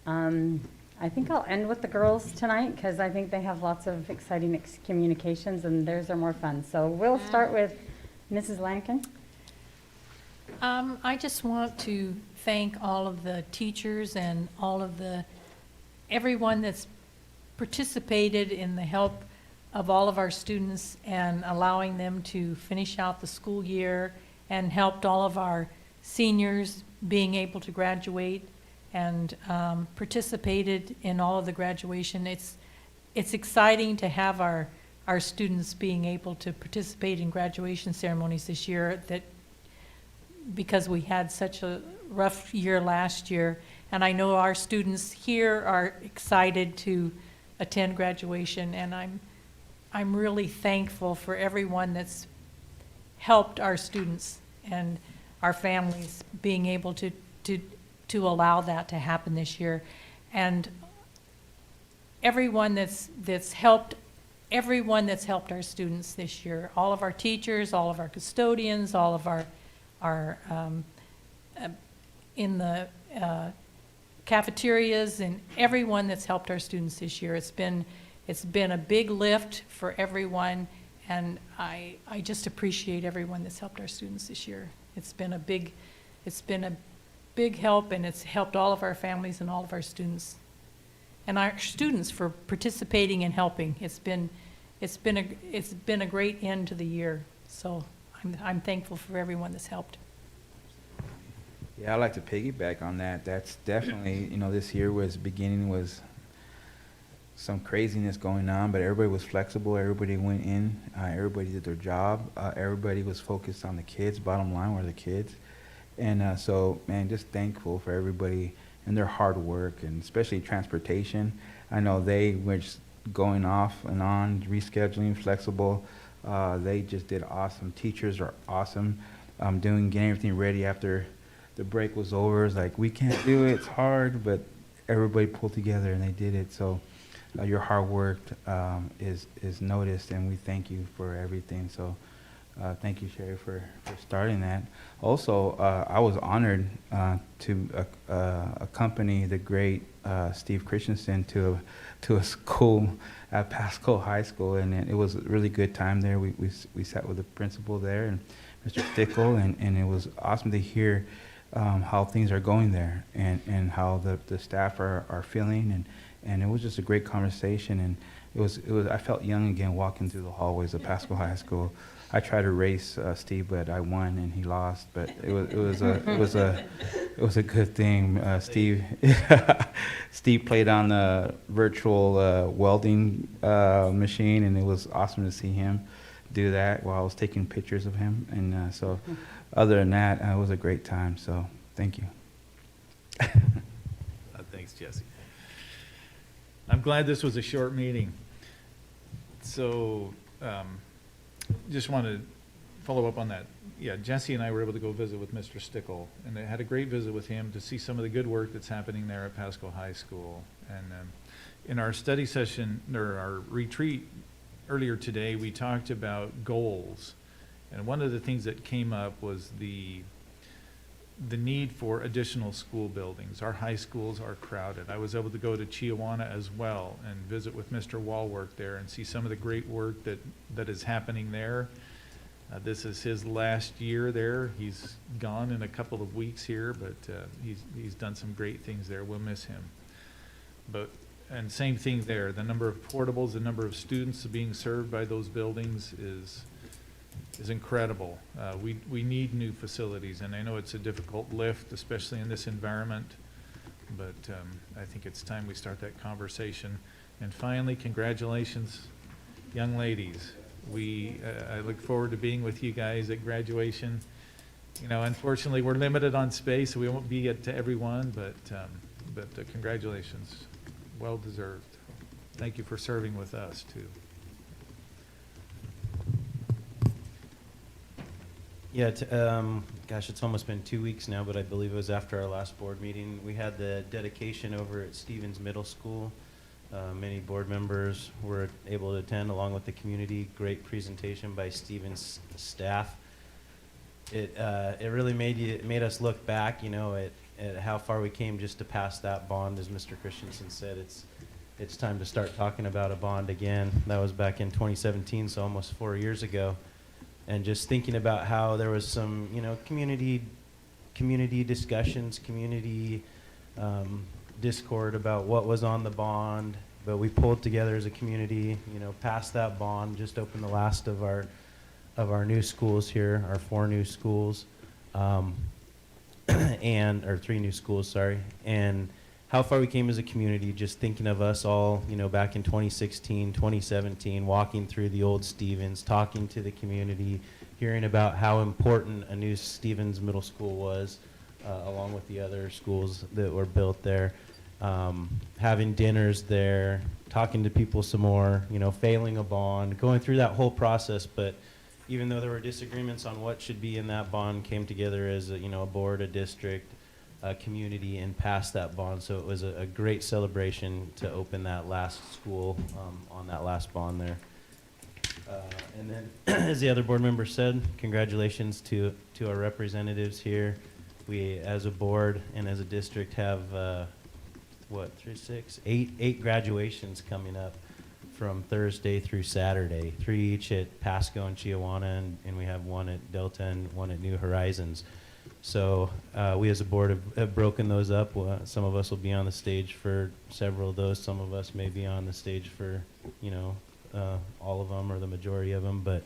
I think I'll end with the girls tonight because I think they have lots of exciting communications and theirs are more fun. So we'll start with Mrs. Lankin. I just want to thank all of the teachers and all of everyone that's participated in the help of all of our students and allowing them to finish out the school year, and helped all of our seniors being able to graduate and participated in all of the graduation. It's exciting to have our students being able to participate in graduation ceremonies this year, because we had such a rough year last year. And I know our students here are excited to attend graduation, and I'm really thankful for everyone that's helped our students and our families being able to allow that to happen this year. And everyone that's helped our students this year, all of our teachers, all of our custodians, all of our in the cafeterias, and everyone that's helped our students this year. It's been a big lift for everyone, and I just appreciate everyone that's helped our students this year. It's been a big help, and it's helped all of our families and all of our students, and our students for participating and helping. It's been a great end to the year. So I'm thankful for everyone that's helped. Yeah, I'd like to piggyback on that. That's definitely, this year was some craziness going on, but everybody was flexible. Everybody went in. Everybody did their job. Everybody was focused on the kids. Bottom line were the kids. And so, man, just thankful for everybody and their hard work, and especially transportation. I know they were just going off and on, rescheduling, flexible. They just did awesome. Teachers are awesome. Getting everything ready after the break was over. It's like, we can't do it, it's hard, but everybody pulled together and they did it. So your hard work is noticed, and we thank you for everything. So thank you, Sherry, for starting that. Also, I was honored to accompany the great Steve Christensen to a school at Pasco High School, and it was a really good time there. We sat with the principal there and Mr. Stickle, and it was awesome to hear how things are going there, and how the staff are feeling, and it was just a great conversation, and it was I felt young again walking through the hallways of Pasco High School. I tried to race Steve, but I won and he lost. But it was a good thing. Steve played on the virtual welding machine, and it was awesome to see him do that while I was taking pictures of him. And so, other than that, it was a great time. So, thank you. Thanks, Jesse. I'm glad this was a short meeting. So, just want to follow up on that. Yeah, Jesse and I were able to go visit with Mr. Stickle, and I had a great visit with him to see some of the good work that's happening there at Pasco High School. And in our study session, or our retreat earlier today, we talked about goals. And one of the things that came up was the need for additional school buildings. Our high schools are crowded. I was able to go to Chiawana as well and visit with Mr. Wallwork there and see some of the great work that is happening there. This is his last year there. He's gone in a couple of weeks here, but he's done some great things there. We'll miss him. And same thing there. The number of portables, the number of students being served by those buildings is incredible. We need new facilities, and I know it's a difficult lift, especially in this environment, but I think it's time we start that conversation. And finally, congratulations, young ladies. I look forward to being with you guys at graduation. Unfortunately, we're limited on space, so we won't be to everyone, but congratulations. Well deserved. Thank you for serving with us, too. Yeah, gosh, it's almost been 2 weeks now, but I believe it was after our last board meeting. We had the dedication over at Stevens Middle School. Many board members were able to attend along with the community. Great presentation by Stevens staff. It really made us look back, you know, at how far we came just to pass that bond. As Mr. Christensen said, it's time to start talking about a bond again. That was back in 2017, so almost 4 years ago. And just thinking about how there was some, you know, community discussions, community discord about what was on the bond, but we pulled together as a community, you know, passed that bond, just opened the last of our new schools here, our 4 new schools, or 3 new schools, sorry, and how far we came as a community, just thinking of us all, you know, back in 2016, 2017, walking through the old Stevens, talking to the community, hearing about how important a new Stevens Middle School was, along with the other schools that were built there, having dinners there, talking to people some more, you know, failing a bond, going through that whole process. But even though there were disagreements on what should be in that bond, came together as a, you know, a board, a district, a community, and passed that bond. So it was a great celebration to open that last school on that last bond there. And then, as the other board member said, congratulations to our representatives here. We, as a board and as a district, have eight graduations coming up from Thursday through Saturday. 3 each at Pasco and Chiawana, and we have 1 at Delta and 1 at New Horizons. So we as a board have broken those up. Some of us will be on the stage for several of those. Some of us may be on the stage for, you know, all of them or the majority of them. But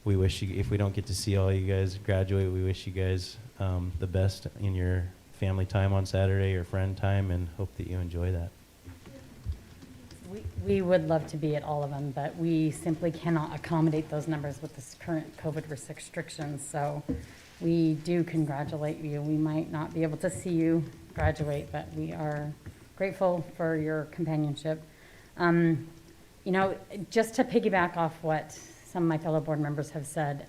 we wish you, if we don't get to see all you guys graduate, we wish you guys the best in your family time on Saturday or friend time, and hope that you enjoy that. We would love to be at all of them, but we simply cannot accommodate those numbers with this current COVID restrictions. So we do congratulate you. We might not be able to see you graduate, but we are grateful for your companionship. You know, just to piggyback off what some of my fellow board members have said,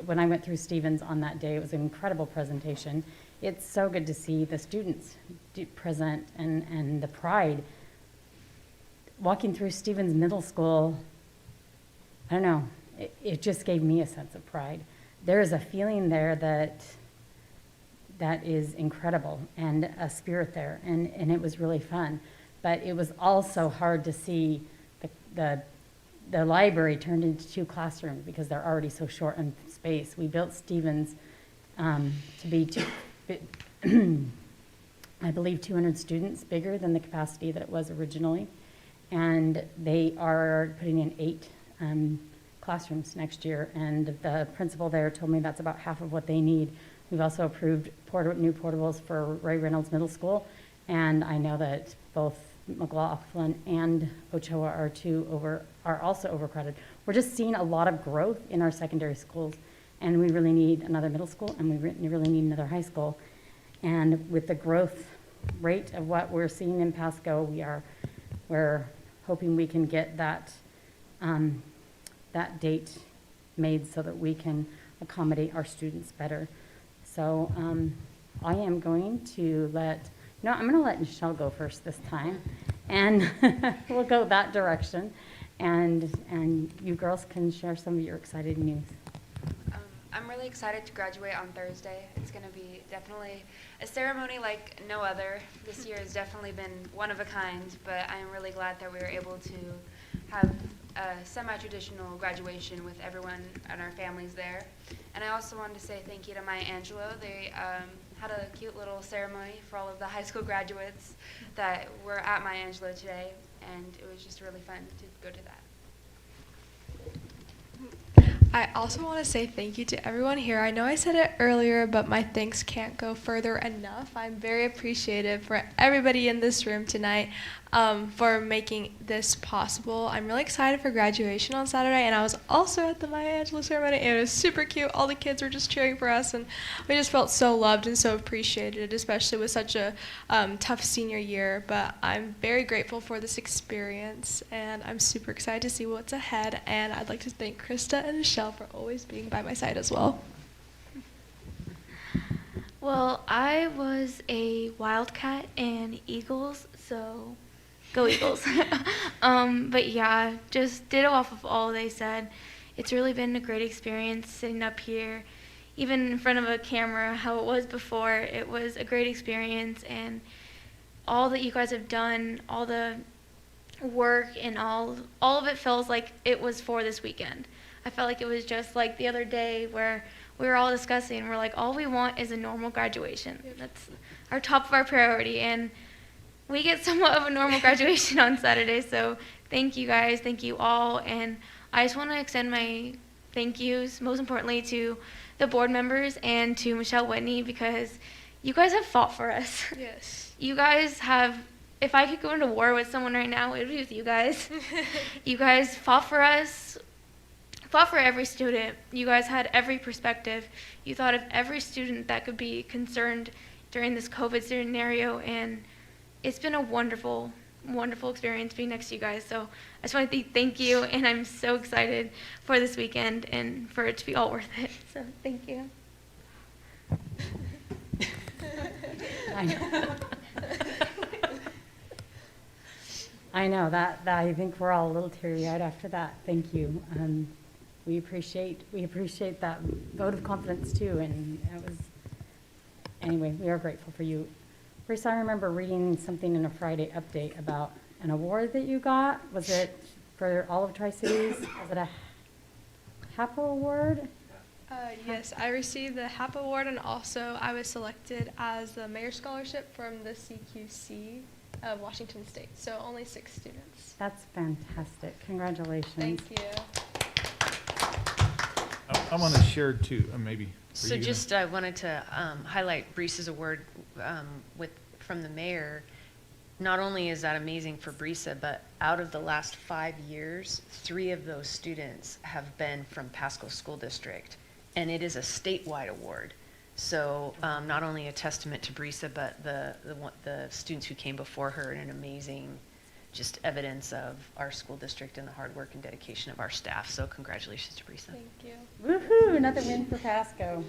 when I went through Stevens on that day, it was an incredible presentation. It's so good to see the students present and the pride. Walking through Stevens Middle School, I don't know, it just gave me a sense of pride. There is a feeling there that is incredible, and a spirit there, and it was really fun. But it was also hard to see the library turned into 2 classrooms because they're already so short in space. We built Stevens to be, I believe, 200 students bigger than the capacity that it was originally. And they are putting in 8 classrooms next year, and the principal there told me that's about half of what they need. We've also approved new portables for Ray Reynolds Middle School, and I know that both McLaughlin and Ochoa are also overcrowded. We're just seeing a lot of growth in our secondary schools, and we really need another middle school, and we really need another high school. And with the growth rate of what we're seeing in Pasco, we're hoping we can get that date made so that we can accommodate our students better. So I am going to I'm going to let Michelle go first this time, and we'll go that direction, and you girls can share some of your exciting news. I'm really excited to graduate on Thursday. It's going to be definitely a ceremony like no other. This year has definitely been one of a kind, but I am really glad that we were able to have a semi-traditional graduation with everyone and our families there. And I also wanted to say thank you to Maya Angelou. They had a cute little ceremony for all of the high school graduates that were at Maya Angelou today, and it was just really fun to go to that. I also want to say thank you to everyone here. I know I said it earlier, but my thanks can't go further enough. I'm very appreciative for everybody in this room tonight for making this possible. I'm really excited for graduation on Saturday, and I was also at the Maya Angelou ceremony. It was super cute. All the kids were just cheering for us, and we just felt so loved and so appreciated, especially with such a tough senior year. But I'm very grateful for this experience, and I'm super excited to see what's ahead. And I'd like to thank Krista and Michelle for always being by my side as well. Well, I was a Wildcat and Eagles, so go Eagles. But yeah, just ditto off of all they said. It's really been a great experience sitting up here, even in front of a camera, how it was before. It was a great experience, and all that you guys have done, all the work and all of it feels like it was for this weekend. I felt like it was just like the other day where we were all discussing, we're like, all we want is a normal graduation. That's our top of our priority, and we get somewhat of a normal graduation on Saturday, so thank you guys, thank you all, and I just want to extend my thank yous, most importantly, to the board members and to Michelle Whitney, because you guys have fought for us. Yes. You guys have, if I could go into war with someone right now, it would be with you guys. You guys fought for us, fought for every student. You guys had every perspective. You thought of every student that could be concerned during this COVID scenario, and it's been a wonderful, wonderful experience being next to you guys. So I just want to thank you, and I'm so excited for this weekend and for it to be all worth it. So thank you. I know that I think we're all a little teary-eyed after that. Thank you. We appreciate that vote of confidence too, and it was, anyway, we are grateful for you. Bruce, I remember reading something in a Friday update about an award that you got. Was it for all of Tri-Cities? Was it a HAPA award? Yes, I received the HAP award, and also I was selected as the Mayor Scholarship from the CQC of Washington State. So only 6 students. That's fantastic. Congratulations. Thank you. I want to share too, maybe. So just I wanted to highlight Breesa's award from the mayor. Not only is that amazing for Breesa, but out of the last 5 years, 3 of those students have been from Pasco School District, and it is a statewide award. So not only a testament to Breesa, but the students who came before her, and an amazing just evidence of our school district and the hard work and dedication of our staff. So congratulations to Breesa. Thank you. Woohoo, another win for Pasco.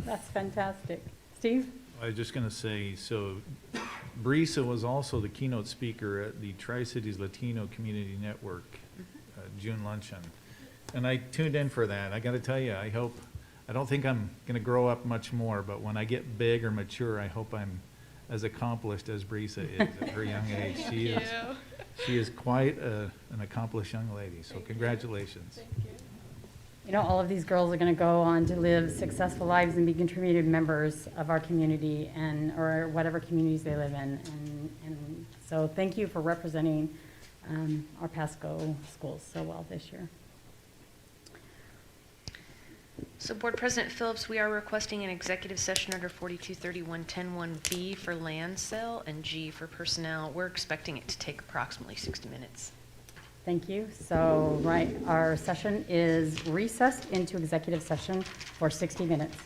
That's fantastic. Steve? I was just going to say, so Breesa was also the keynote speaker at the Tri-Cities Latino Community Network June luncheon. And I tuned in for that. I got to tell you, I don't think I'm going to grow up much more, but when I get big or mature, I hope I'm as accomplished as Breesa is at her young age. She is quite an accomplished young lady, so congratulations. Thank you. You know, all of these girls are going to go on to live successful lives and be contributed members of our community or whatever communities they live in. And so thank you for representing our Pasco schools so well this year. So Board President Phillips, we are requesting an executive session under 4231-10-1B for land sale and G for personnel. We're expecting it to take approximately 60 minutes. Thank you. So, our session is recessed into executive session for 60 minutes.